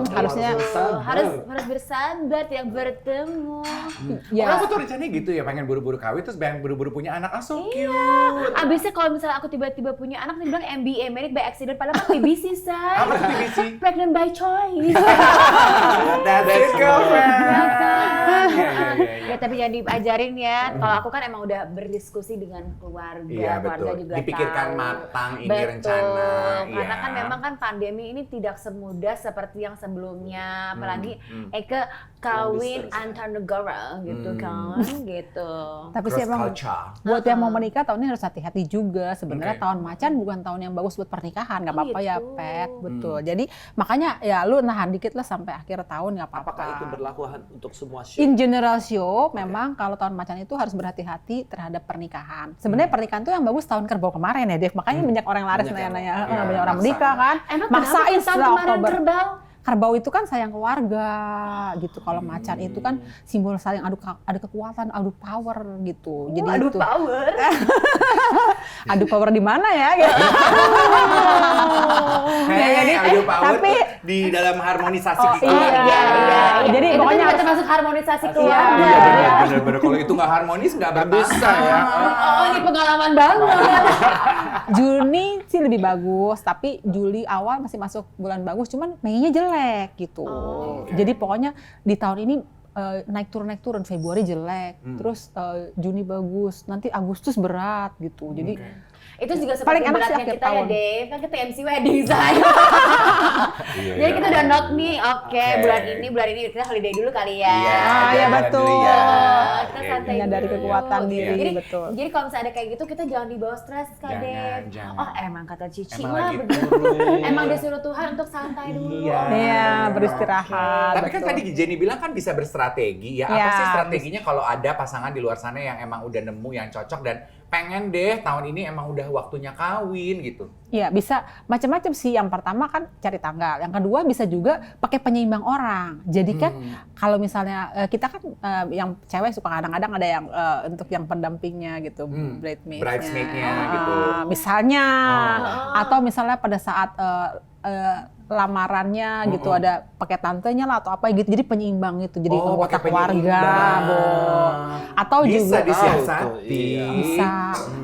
Harusnya harus bersabar yang bertemu. ya. Orang tuh rencananya gitu ya, pengen buru-buru kawin terus pengen buru-buru punya anak. Ah, so cute. Abisnya kalau misalnya aku tiba-tiba punya anak, dia bilang MBA, married by accident, padahal aku BBC, say. Apa tuh BBC? Pregnant by choice. That's it, girlfriend. Ya kan? Iya, iya, iya. Ya tapi jangan diajarin ya. Kalau aku kan emang udah berdiskusi dengan keluarga, Iya, keluarga betul. juga Dipikirkan tahu. matang ini Betul. rencana. Karena Iya. kan memang kan pandemi ini tidak semudah seperti yang sebelumnya, apalagi Eke kawin antar negara gitu kan, gitu. Tapi sih Cross emang culture. buat yang mau menikah tahun ini harus hati-hati juga. Sebenarnya Oke. tahun macan bukan tahun yang bagus buat pernikahan, nggak apa-apa ya gitu. Pet, betul. Jadi makanya ya lu nahan dikit lah sampai akhir tahun nggak apa-apa. Apakah itu berlaku untuk semua show? In general show, memang kalau tahun macan itu harus berhati-hati terhadap pernikahan. Sebenarnya pernikahan tuh yang bagus tahun kerbau kemarin ya, Dev. Makanya banyak orang laris Banyak yang- nanya-nanya, iya, banyak orang maksa. menikah kan. Emang Maksain kenapa tahun setelah kemarin Oktober. kerbau? Kerbau itu kan sayang keluarga gitu. Kalau macan itu kan simbol saling adu kekuatan, adu power gitu. Jadi Aduh itu power. adu power di mana ya? Gitu. Hey, audio power tapi- tuh di dalam harmonisasi Oh, keluarga. iya. Jadi Itu pokoknya kan harus- termasuk harmonisasi Iya, keluarga. Iya, bener-bener. Kalau itu nggak harmonis nggak Nggak bertahan. bisa ya. Oh, ini pengalaman banget. Juni sih lebih bagus, tapi Juli awal masih masuk bulan bagus, cuman Mei-nya jelek gitu. oke. Jadi pokoknya di tahun ini naik turun, Februari jelek, terus Juni bagus, nanti Agustus berat gitu. Jadi Itu juga Paling seperti enak sih beratnya akhir kita ya, tahun. Dave. Kan kita MC wedding saya. Iya, Jadi iya. kita udah note nih, oke, Oke. bulan ini kita holiday dulu kali ya. Iya, Ah, jalan iya, betul. dulu ya. Kita Oke, santai menyadari dulu. kekuatan Iya. diri, Jadi, betul. jadi kalau misalnya ada kayak gitu, kita jangan dibawa stres, Kak Jangan, Dave. jangan. Oh, emang kata Cici Emang mah lagi begitu. turun. Emang disuruh Tuhan untuk santai dulu. Iya. Iya, beristirahat. Tapi kan betul. tadi Jenny bilang kan bisa berstrategi ya. Apa Iya. sih strateginya kalau ada pasangan di luar sana yang emang udah nemu yang cocok dan pengen deh tahun ini emang udah waktunya kawin gitu. Iya, bisa macam-macam sih. Yang pertama kan cari tanggal. Yang kedua bisa juga pakai penyeimbang orang. Jadi kan kalau misalnya kita kan yang cewek suka kadang-kadang ada yang untuk yang pendampingnya gitu, Bridesmaid-nya gitu. Misalnya atau misalnya pada saat lamarannya gitu ada pakai tantenya lah atau apa gitu. Jadi penyeimbang gitu. Jadi anggota pakai keluarga, penyeimbang. Bo. Atau bisa juga disiasati. Iya. bisa.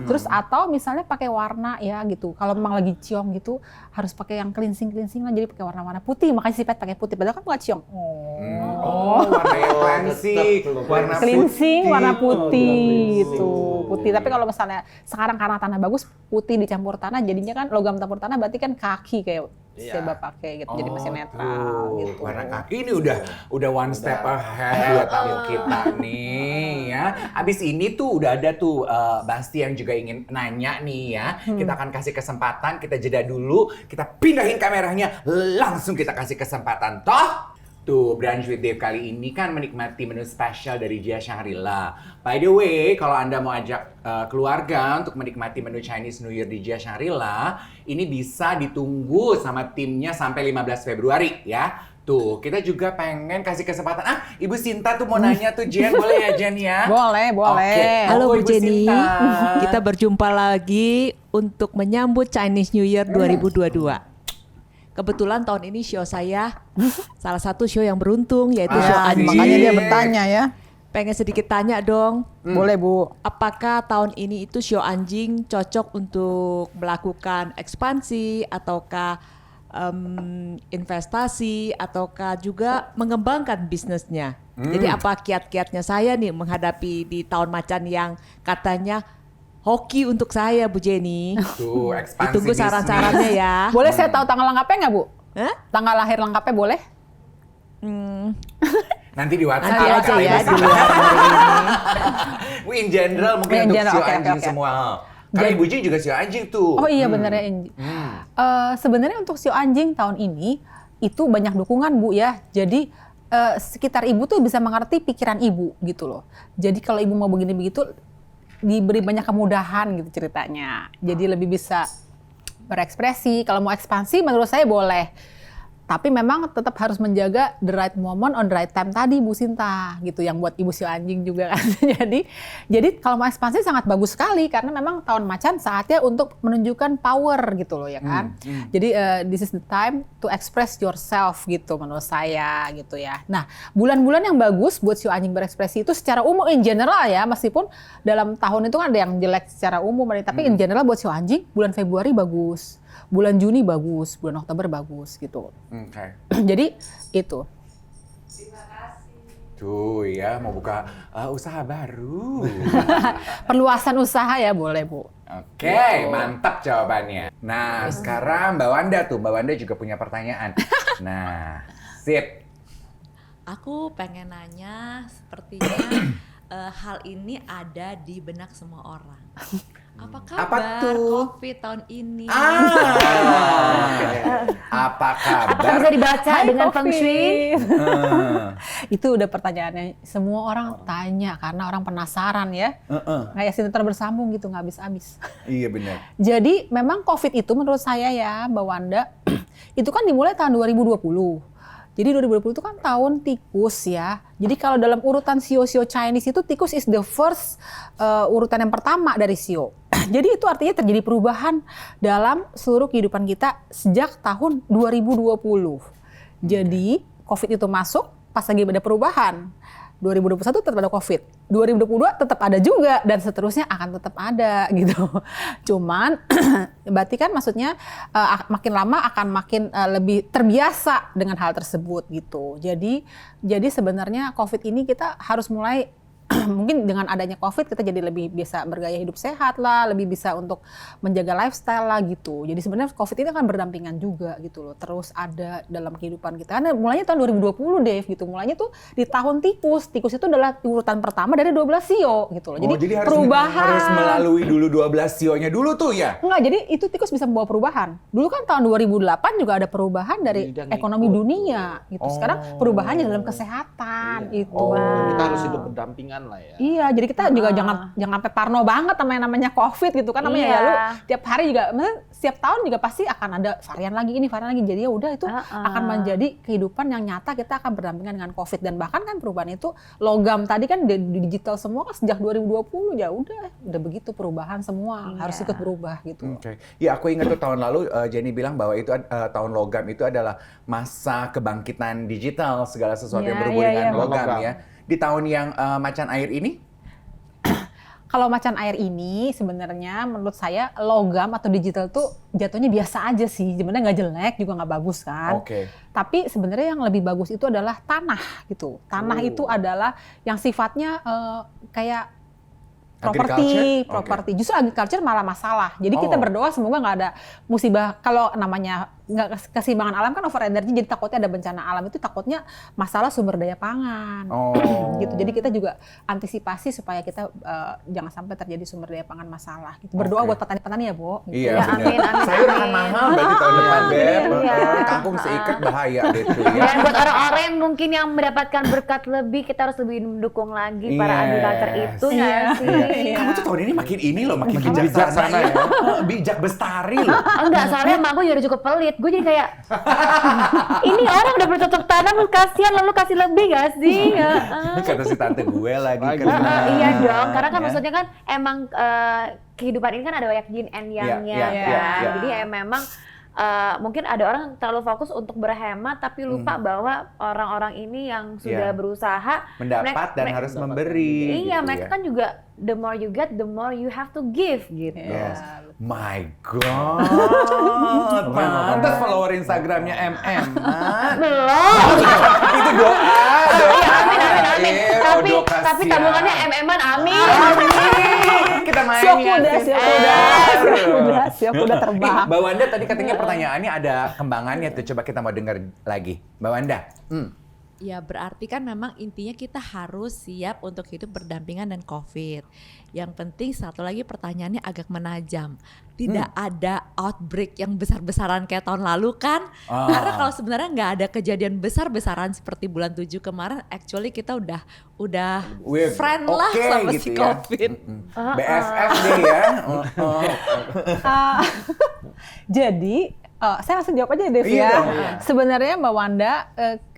Terus atau misalnya pakai warna ya gitu. Kalau memang lagi ciong gitu harus pakai yang cleansing lah. Jadi pakai warna-warna putih. Makanya si Pet pakai putih. Padahal kan nggak ciong. Oh, warna yang cleansing, warna Cleansing putih. warna putih cleansing. gitu. Putih. Tapi kalau misalnya sekarang karena tanah bagus putih dicampur tanah jadinya kan logam campur tanah berarti kan kaki kayak Iya. Seba pakai gitu. Jadi masih netral tuh. gitu. Warna kaki ini udah one step ahead buat tamu kita nih ya. Abis ini tuh udah ada tuh Basti yang juga ingin nanya nih ya. Kita akan kasih kesempatan, kita jeda dulu, kita pindahin kameranya, langsung kita kasih kesempatan. Toh, Tuh, Brunch with Dave kali ini kan menikmati menu spesial dari Jia Shangri-La. By the way, kalau Anda mau ajak keluarga untuk menikmati menu Chinese New Year di Jia Shangri-La, ini bisa ditunggu sama timnya sampai 15 Februari ya. Tuh, kita juga pengen kasih kesempatan. Ibu Sinta tuh mau nanya tuh, Jen, boleh ya Jen ya? Boleh. Oke. Halo Monggo, Bu Ibu Jenny, Sinta. kita berjumpa lagi untuk menyambut Chinese New Year 2022. Kebetulan tahun ini show saya salah satu show yang beruntung yaitu show anjing. Makanya dia bertanya ya. Pengen sedikit tanya dong, Boleh Bu. apakah tahun ini itu show anjing cocok untuk melakukan ekspansi ataukah investasi ataukah juga mengembangkan bisnisnya? Jadi apa kiat-kiatnya saya nih menghadapi di tahun macan yang katanya hoki untuk saya, Bu Jenny? Tuh, ekspansi Ditunggu bisnis. saran-sarannya ya. Boleh saya tahu tanggal lengkapnya nggak Bu? Hah? Tanggal lahir lengkapnya boleh? Nanti di WhatsApp Nanti aja kali ya Ibu di Sinta. luar hari ini. Bu, in general mungkin In untuk general, sio oke, anjing oke. semua. Karena Ibu Jin juga sio anjing tuh. Oh iya bener ya Inji. Sebenarnya untuk sio anjing tahun ini itu banyak dukungan Bu ya. Jadi sekitar ibu tuh bisa mengerti pikiran ibu gitu loh. Jadi kalau ibu mau begini begitu diberi banyak kemudahan gitu ceritanya. Jadi lebih bisa berekspresi. Kalau mau ekspansi menurut saya boleh. Tapi memang tetap harus menjaga the right moment on the right time tadi Bu Sinta gitu yang buat ibu sio anjing juga kan. jadi kalau mau ekspansi sangat bagus sekali karena memang tahun macan saatnya untuk menunjukkan power gitu loh ya kan. Jadi this is the time to express yourself gitu menurut saya gitu ya. Nah, bulan-bulan yang bagus buat sio anjing berekspresi itu secara umum in general ya, meskipun dalam tahun itu kan ada yang jelek secara umum tapi in general buat sio anjing bulan Februari bagus. Bulan Juni bagus, bulan Oktober bagus gitu. Oke. Jadi itu. Tuh ya, mau buka usaha baru. Perluasan usaha ya boleh Bu. Oke, mantap jawabannya. Nah, sekarang Mbak Wanda tuh. Mbak Wanda juga punya pertanyaan. Nah, sip. Aku pengen nanya, sepertinya hal ini ada di benak semua orang. Apa Apa kabar tuh? COVID tahun ini? Apa kabar? Apakah bisa dibaca Hai, dengan Kofi. feng shui? Itu udah pertanyaannya semua orang tanya karena orang penasaran ya. Kayak sinetron bersambung gitu nggak habis-habis. Iya benar. Jadi memang COVID itu menurut saya ya Mbak Wanda itu kan dimulai tahun 2020. Jadi 2020 itu kan tahun tikus ya. Jadi kalau dalam urutan sio-sio Chinese itu tikus is the first urutan yang pertama dari sio. Jadi itu artinya terjadi perubahan dalam seluruh kehidupan kita sejak tahun 2020. Jadi COVID itu masuk pas lagi ada perubahan. 2021 tetap ada COVID, 2022 tetap ada juga dan seterusnya akan tetap ada gitu. Cuman berarti kan maksudnya makin lama akan makin lebih terbiasa dengan hal tersebut gitu. Jadi sebenarnya COVID ini kita harus mulai mungkin dengan adanya COVID kita jadi lebih bisa bergaya hidup sehat lah, lebih bisa untuk menjaga lifestyle lah gitu. Jadi sebenarnya COVID ini akan berdampingan juga gitu loh. Terus ada dalam kehidupan kita. Karena mulainya tahun 2020 Dave gitu. Mulainya tuh di tahun tikus. Tikus itu adalah urutan pertama dari 12 sio gitu loh. Jadi perubahan. Harus melalui dulu 12 sionya dulu tuh ya. Enggak, jadi itu tikus bisa membawa perubahan. Dulu kan tahun 2008 juga ada perubahan dari Dan ekonomi ikut. dunia gitu. Sekarang perubahannya dalam kesehatan itu. Kita harus hidup berdampingan lah ya. Iya, jadi kita juga jangan sampai parno banget sama yang namanya COVID gitu kan namanya Iya. ya lu tiap hari juga, maksudnya setiap tahun juga pasti akan ada varian lagi ini, varian lagi. Jadi ya udah itu akan menjadi kehidupan yang nyata kita akan berdampingan dengan COVID dan bahkan kan perubahan itu logam tadi kan di digital semua kan sejak 2020 ya udah begitu perubahan semua harus ikut berubah gitu. Oke. Ya aku ingat tuh tahun lalu Jenny bilang bahwa itu tahun logam itu adalah masa kebangkitan digital segala sesuatu yang Iya, berhubungan iya, dengan iya. logam Logam. ya. Di tahun yang macan air ini Kalau macan air ini sebenarnya menurut saya logam atau digital tuh jatuhnya biasa aja sih. Sebenarnya nggak jelek juga nggak bagus kan. Oke. Tapi sebenarnya yang lebih bagus itu adalah tanah gitu. Tanah itu adalah yang sifatnya kayak properti. Agriculture? Justru agriculture malah masalah. Jadi kita Oh. berdoa semoga nggak ada musibah. Kalau namanya nggak keseimbangan alam kan over energy, jadi takutnya ada bencana alam, itu takutnya masalah sumber daya pangan. Gitu. Jadi kita juga antisipasi supaya kita jangan sampai terjadi sumber daya pangan masalah. Gitu. Berdoa buat petani-petani ya, Bo. Gitu. Iya, Ya, benar. amin, amin, Sayur akan amin. mahal berarti tahun depan, Beb. Iya. Kangkung seikat bahaya deh tuh ya. Dan buat orang-orang yang mungkin yang mendapatkan berkat lebih, kita harus lebih mendukung lagi para Yes. agriculture itu Iya. ya sih. Iya. Kamu tuh tahun ini makin ini loh, makin Makin bijaksana bijaksana ya. ya. Bijak bestari loh. Enggak, soalnya emak gue juga cukup pelit. Gue jadi kayak, ini orang udah bercocok tanam, lu kasihan lalu kasih lebih gak sih? Kata si tante gue lagi Lagi. kena. Iya dong, karena kan Ya. maksudnya kan emang kehidupan ini kan ada banyak yin and yang-nya Iya, kan. iya, iya. Jadi ya memang mungkin ada orang yang terlalu fokus untuk berhemat tapi lupa bahwa orang-orang ini yang sudah Iya. berusaha Mendapat dan mereka- harus memberi. iya, gitu mereka ya. kan juga the more you get, the more you have to give gitu. Yes. My God, pantas follower Instagramnya MM. Belum. Itu doa. Iya, amin, amin, amin. Oh, Tapi tabungannya MM-an, amin. Kita main Siap ya. kuda, sis. siap kuda, siap kuda terbang. Mbak Wanda tadi katanya pertanyaannya ada kembangannya tuh. Coba kita mau dengar lagi. Mbak Wanda. Ya berarti kan memang intinya kita harus siap untuk hidup berdampingan dengan COVID. Yang penting satu lagi pertanyaannya agak menajam. Tidak ada outbreak yang besar-besaran kayak tahun lalu kan? Karena kalau sebenarnya nggak ada kejadian besar-besaran seperti bulan 7 kemarin, actually kita udah We're friend lah okay sama gitu si ya. COVID. BFF deh ya. Jadi, saya langsung jawab aja Dev Iya ya. dong, iya. Sebenarnya Mbak Wanda,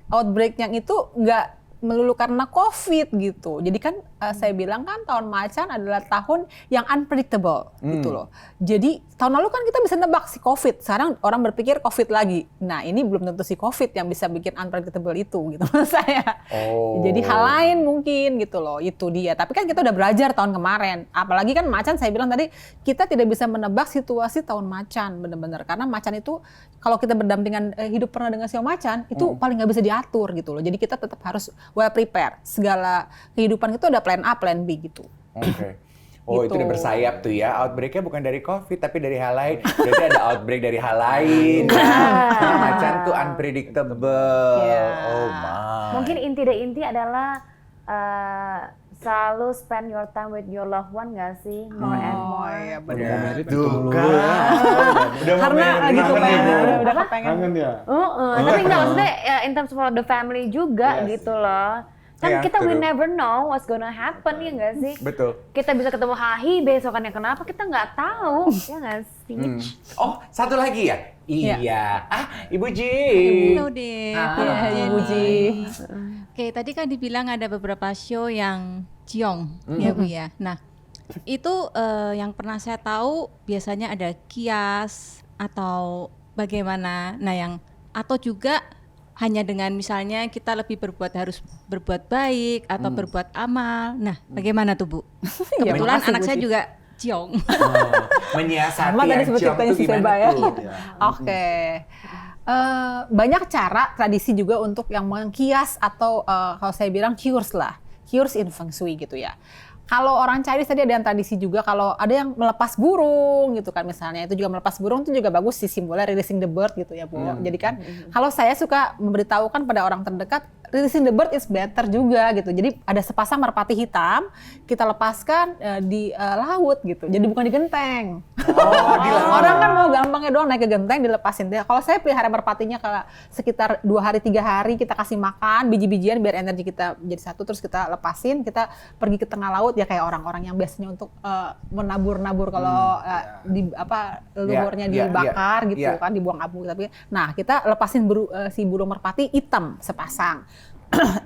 outbreak yang itu nggak melulu karena COVID gitu. Jadi kan saya bilang kan tahun macan adalah tahun yang unpredictable gitu loh. Jadi tahun lalu kan kita bisa nebak si COVID. Sekarang orang berpikir COVID lagi. Nah ini belum tentu si COVID yang bisa bikin unpredictable itu gitu menurut saya. Oh. Jadi hal lain mungkin gitu loh, itu dia. Tapi kan kita udah belajar tahun kemarin. Apalagi kan macan, saya bilang tadi, kita tidak bisa menebak situasi tahun macan bener-bener. Karena macan itu, kalau kita berdampingan hidup pernah dengan sio macan, itu paling nggak bisa diatur gitu loh. Jadi kita tetap harus well prepare. Segala kehidupan itu ada plan A, plan B gitu. Oke. Oh itu Gitu. udah bersayap tuh ya. Outbreak-nya bukan dari COVID tapi dari hal lain. Berarti ada outbreak dari hal lain. Karena macan tuh unpredictable. Iya. Oh my. Mungkin inti dari inti adalah selalu spend your time with your loved one nggak sih? More and more. iya Ya, Itu tuh dulu kan. ya. Udah mau Karena main lagi kangen kepengen, ya. udah kepengen. Kangen ya? Tapi enggak, maksudnya in terms of the family juga gitu loh. Kan Iya, kita we true. never know what's gonna happen ya nggak sih? Betul. Kita bisa ketemu Hahi, besokannya kenapa kita nggak tahu, ya nggak sih? Oh satu lagi ya? Iya. Iya. Ah Ibu Ji. Halo Dev. Ah, Iya, Bu Ji. Oke, tadi kan dibilang ada beberapa show yang ciong, ya Bu ya. Nah, itu yang pernah saya tahu biasanya ada kias atau bagaimana. Nah, yang atau juga hanya dengan misalnya kita lebih harus berbuat baik atau berbuat amal. Nah, bagaimana tuh Bu? Ya, Kebetulan makasih, anak Bu saya Ji. juga ciong. Menyiasati Sama tadi yang sebut ciong ceritanya tuh si gimana Seba ya. tuh? Oke. Banyak cara, tradisi juga untuk yang mengkias atau kalau saya bilang cures lah. Cures in Feng Shui gitu ya. Kalau orang Chinese tadi ada yang tradisi juga, kalau ada yang melepas burung gitu kan misalnya, itu juga melepas burung itu juga bagus sih, simbolnya releasing the bird gitu ya Bu. Jadi kan kalau saya suka memberitahukan pada orang terdekat, releasing the bird is better juga gitu. Jadi ada sepasang merpati hitam, kita lepaskan di laut gitu. Jadi bukan di genteng. di laut. Orang kan mau gampangnya doang naik ke genteng dilepasin. Kalau saya pelihara merpatinya kalau sekitar 2 hari 3 hari kita kasih makan biji-bijian biar energi kita jadi satu, terus kita lepasin, kita pergi ke tengah laut ya kayak orang-orang yang biasanya untuk menabur-nabur kalau di leluhurnya Iya, iya, dibakar iya, gitu iya. kan, dibuang abu. Tapi nah kita lepasin si burung merpati hitam sepasang.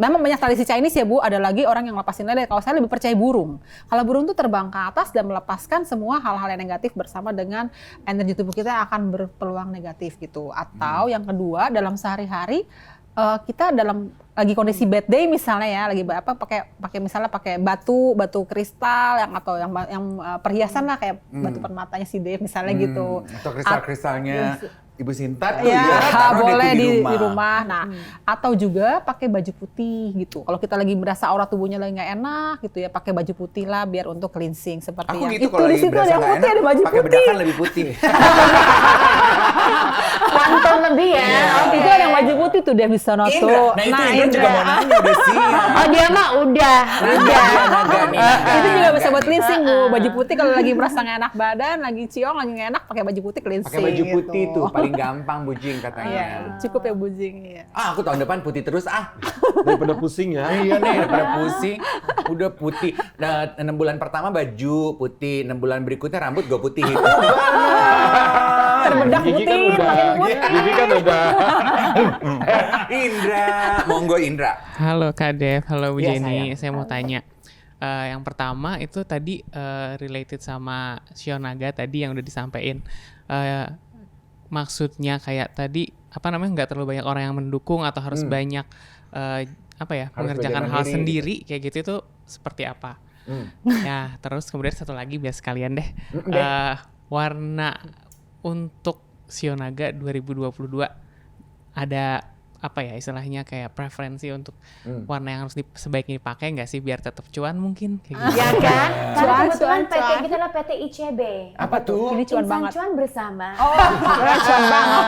Memang banyak tradisi Chinese ya Bu, ada lagi orang yang lepasin lele. Kalau saya lebih percaya burung. Kalau burung tuh terbang ke atas dan melepaskan semua hal-hal yang negatif bersama dengan energi tubuh kita yang akan berpeluang negatif gitu. Atau yang kedua dalam sehari-hari kita dalam lagi kondisi bad day misalnya ya, lagi pakai misalnya pakai batu kristal atau yang perhiasan lah kayak batu permatanya si Dave misalnya gitu. Atau kristal-kristalnya Ibu Sinta tuh Ya, taruh deh boleh tuh di rumah. Nah, atau juga pakai baju putih gitu. Kalau kita lagi merasa aura tubuhnya lagi nggak enak gitu ya, pakai baju putih lah biar untuk cleansing seperti Aku yang gitu itu kalau di lagi situ ada berasa yang nggak putih, enak, ada baju pakai putih. bedakan lebih putih. Mantap Kopi tuh dia bisa noto. Indra, nah itu Indra juga mau nanya udah siap. Oh dia mah udah. Naga nih. Itu juga bisa buat nih. cleansing Bu. Baju putih kalau lagi merasa nggak enak badan, lagi ciong, lagi nggak enak pakai baju putih cleansing. Pakai baju putih gitu. tuh paling gampang bujing Iya, katanya. cukup ya bujing ya. Aku tahun depan putih terus ah. Daripada pusing ya. Iya nih, daripada pusing, udah putih. Nah, 6 bulan pertama baju putih, 6 bulan berikutnya rambut gue putihin. Terbedak Gigi kan putih, udah, makin putih. Gigi kan udah. Indra, monggo Indra. Halo Kak Dev, halo Bu Iya, Jenny. sayang. Saya mau tanya. Yang pertama itu tadi related sama Shio Naga tadi yang udah disampaikan. Maksudnya kayak tadi apa namanya nggak terlalu banyak orang yang mendukung atau harus banyak apa ya Harus mengerjakan belajar hal mandiri sendiri kayak gitu itu seperti apa? Ya terus kemudian satu lagi biar sekalian deh. Warna untuk Shio Naga 2022 ada apa ya istilahnya kayak preferensi untuk warna yang harus sebaiknya dipakai nggak sih biar tetap cuan mungkin kayak gitu. Ya kan? Karena Cuan, kebetulan cuan, PT cuan. kita adalah PT ICB. Apa tuh? Ini cuan Insan banget. cuan bersama. Cuan banget.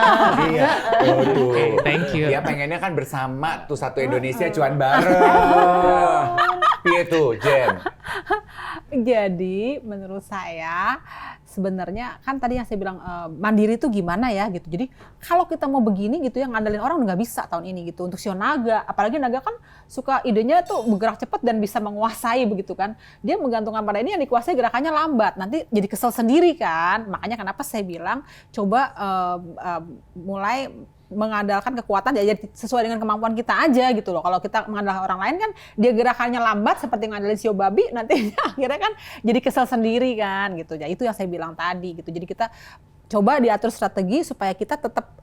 Iya. Waduh. Oke, thank you. Dia pengennya kan bersama tuh satu Indonesia cuan bareng. Piye tuh, Jen? Jadi menurut saya sebenarnya kan tadi yang saya bilang mandiri itu gimana ya gitu. Jadi kalau kita mau begini gitu ya ngandelin orang nggak bisa tahun ini gitu. Untuk Shio Naga, apalagi Naga kan suka idenya tuh bergerak cepat dan bisa menguasai begitu kan. Dia menggantungkan pada ini yang dikuasai gerakannya lambat. Nanti jadi kesel sendiri kan. Makanya kenapa saya bilang coba mulai mengandalkan kekuatan ya sesuai dengan kemampuan kita aja gitu loh. Kalau kita mengandalkan orang lain kan dia gerakannya lambat seperti ngandelin Shio Babi nanti akhirnya kan jadi kesel sendiri kan gitu. Ya itu yang saya bilang tadi gitu. Jadi kita coba diatur strategi supaya kita tetap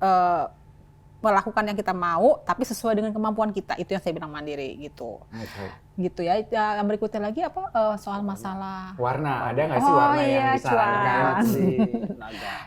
melakukan yang kita mau tapi sesuai dengan kemampuan kita. Itu yang saya bilang mandiri gitu. Gitu ya. Yang berikutnya lagi apa soal masalah Warna, ada nggak sih warna yang disarankan?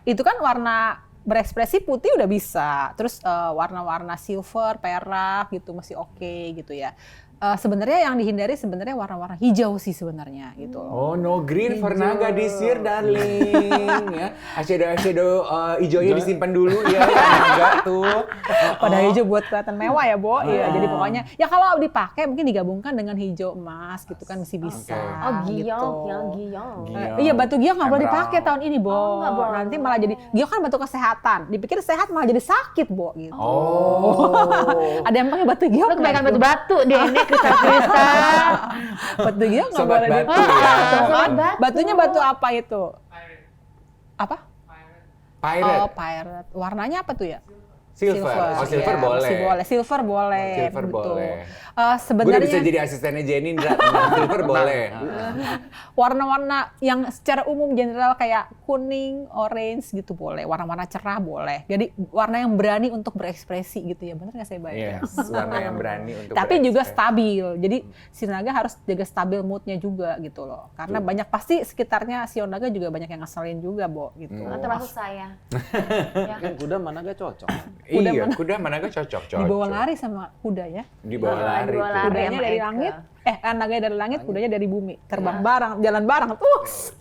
itu kan warna berekspresi putih udah bisa, terus warna-warna silver, perak gitu masih oke gitu ya. Sebenarnya yang dihindari sebenarnya warna-warna hijau sih sebenarnya gitu. Oh, no green for Naga this year, darling. Ya, eyeshadow hijaunya disimpan dulu ya, Naga tuh. Pada hijau buat kelihatan mewah ya, Bo. Iya, jadi pokoknya ya kalau dipakai mungkin digabungkan dengan hijau emas gitu kan masih bisa. Oh gitu. giong. Iya, batu giok nggak boleh Emerald. dipakai tahun ini, Bo. Oh, nggak boleh. Nanti malah jadi giok kan batu kesehatan. Dipikir sehat malah jadi sakit, Bo gitu. Oh. Ada yang pakai batu giok Lu kebanyakan nggak tuh? batu-batu deh ini kristal-kristal. Batu giok nggak Sobat boleh batu dipakai. ya. Sobat batu. Batunya batu apa itu? Apa? Pirate. Oh, pirate. Warnanya apa tuh ya? Silver. Oh, silver Iya, boleh. masih boleh. Silver boleh. Silver betul. boleh. Gue udah Sebenarnya bisa jadi asistennya Jenny, Indra. Silver boleh. warna-warna yang secara umum general kayak kuning, orange gitu boleh. Warna-warna cerah boleh. Jadi warna yang berani untuk berekspresi gitu ya. Bener nggak saya baca? Yes, warna yang berani untuk Tapi juga berekspresi. stabil. Jadi si Naga harus jaga stabil moodnya juga gitu loh. Karena banyak pasti sekitarnya si Naga juga banyak yang ngeselin juga, Bo gitu. Termasuk saya. Kan kuda mana gak cocok. Iya, kuda mana gak cocok. Di bawah lari sama kuda ya. Di bawah lari. Di bawah tuh. lari. Kudanya sama dari Eka. langit, naganya dari langit, kudanya dari bumi. Terbang bareng, jalan bareng.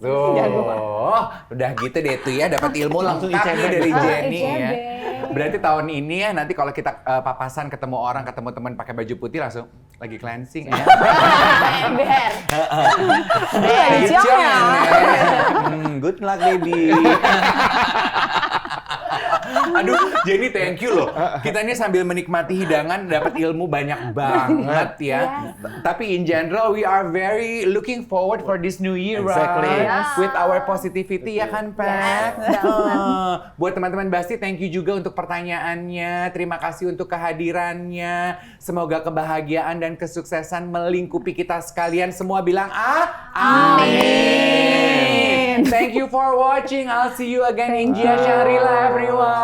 Jago. Tuh, udah gitu deh tuh ya, dapat ilmu Langsung lengkap nih ICB. dari Oh, Jenny ya. ICB. Berarti tahun ini ya nanti kalau kita papasan ketemu orang, ketemu teman pakai baju putih langsung lagi cleansing ya. Ember. Lagi ciong ya. Good luck baby. Aduh, Jenny thank you loh. Kita ini sambil menikmati hidangan dapat ilmu banyak banget ya. Tapi in general we are very looking forward for this new year, Exactly. right? Yes. With our positivity ya kan, Pat? Buat teman-teman Basti, thank you juga untuk pertanyaannya. Terima kasih untuk kehadirannya. Semoga kebahagiaan dan kesuksesan melingkupi kita sekalian. Semua bilang amin. Thank you for watching. I'll see you again in Jia Sharila, everyone.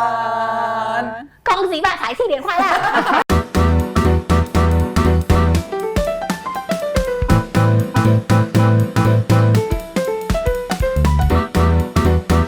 恭喜发财，新年快乐！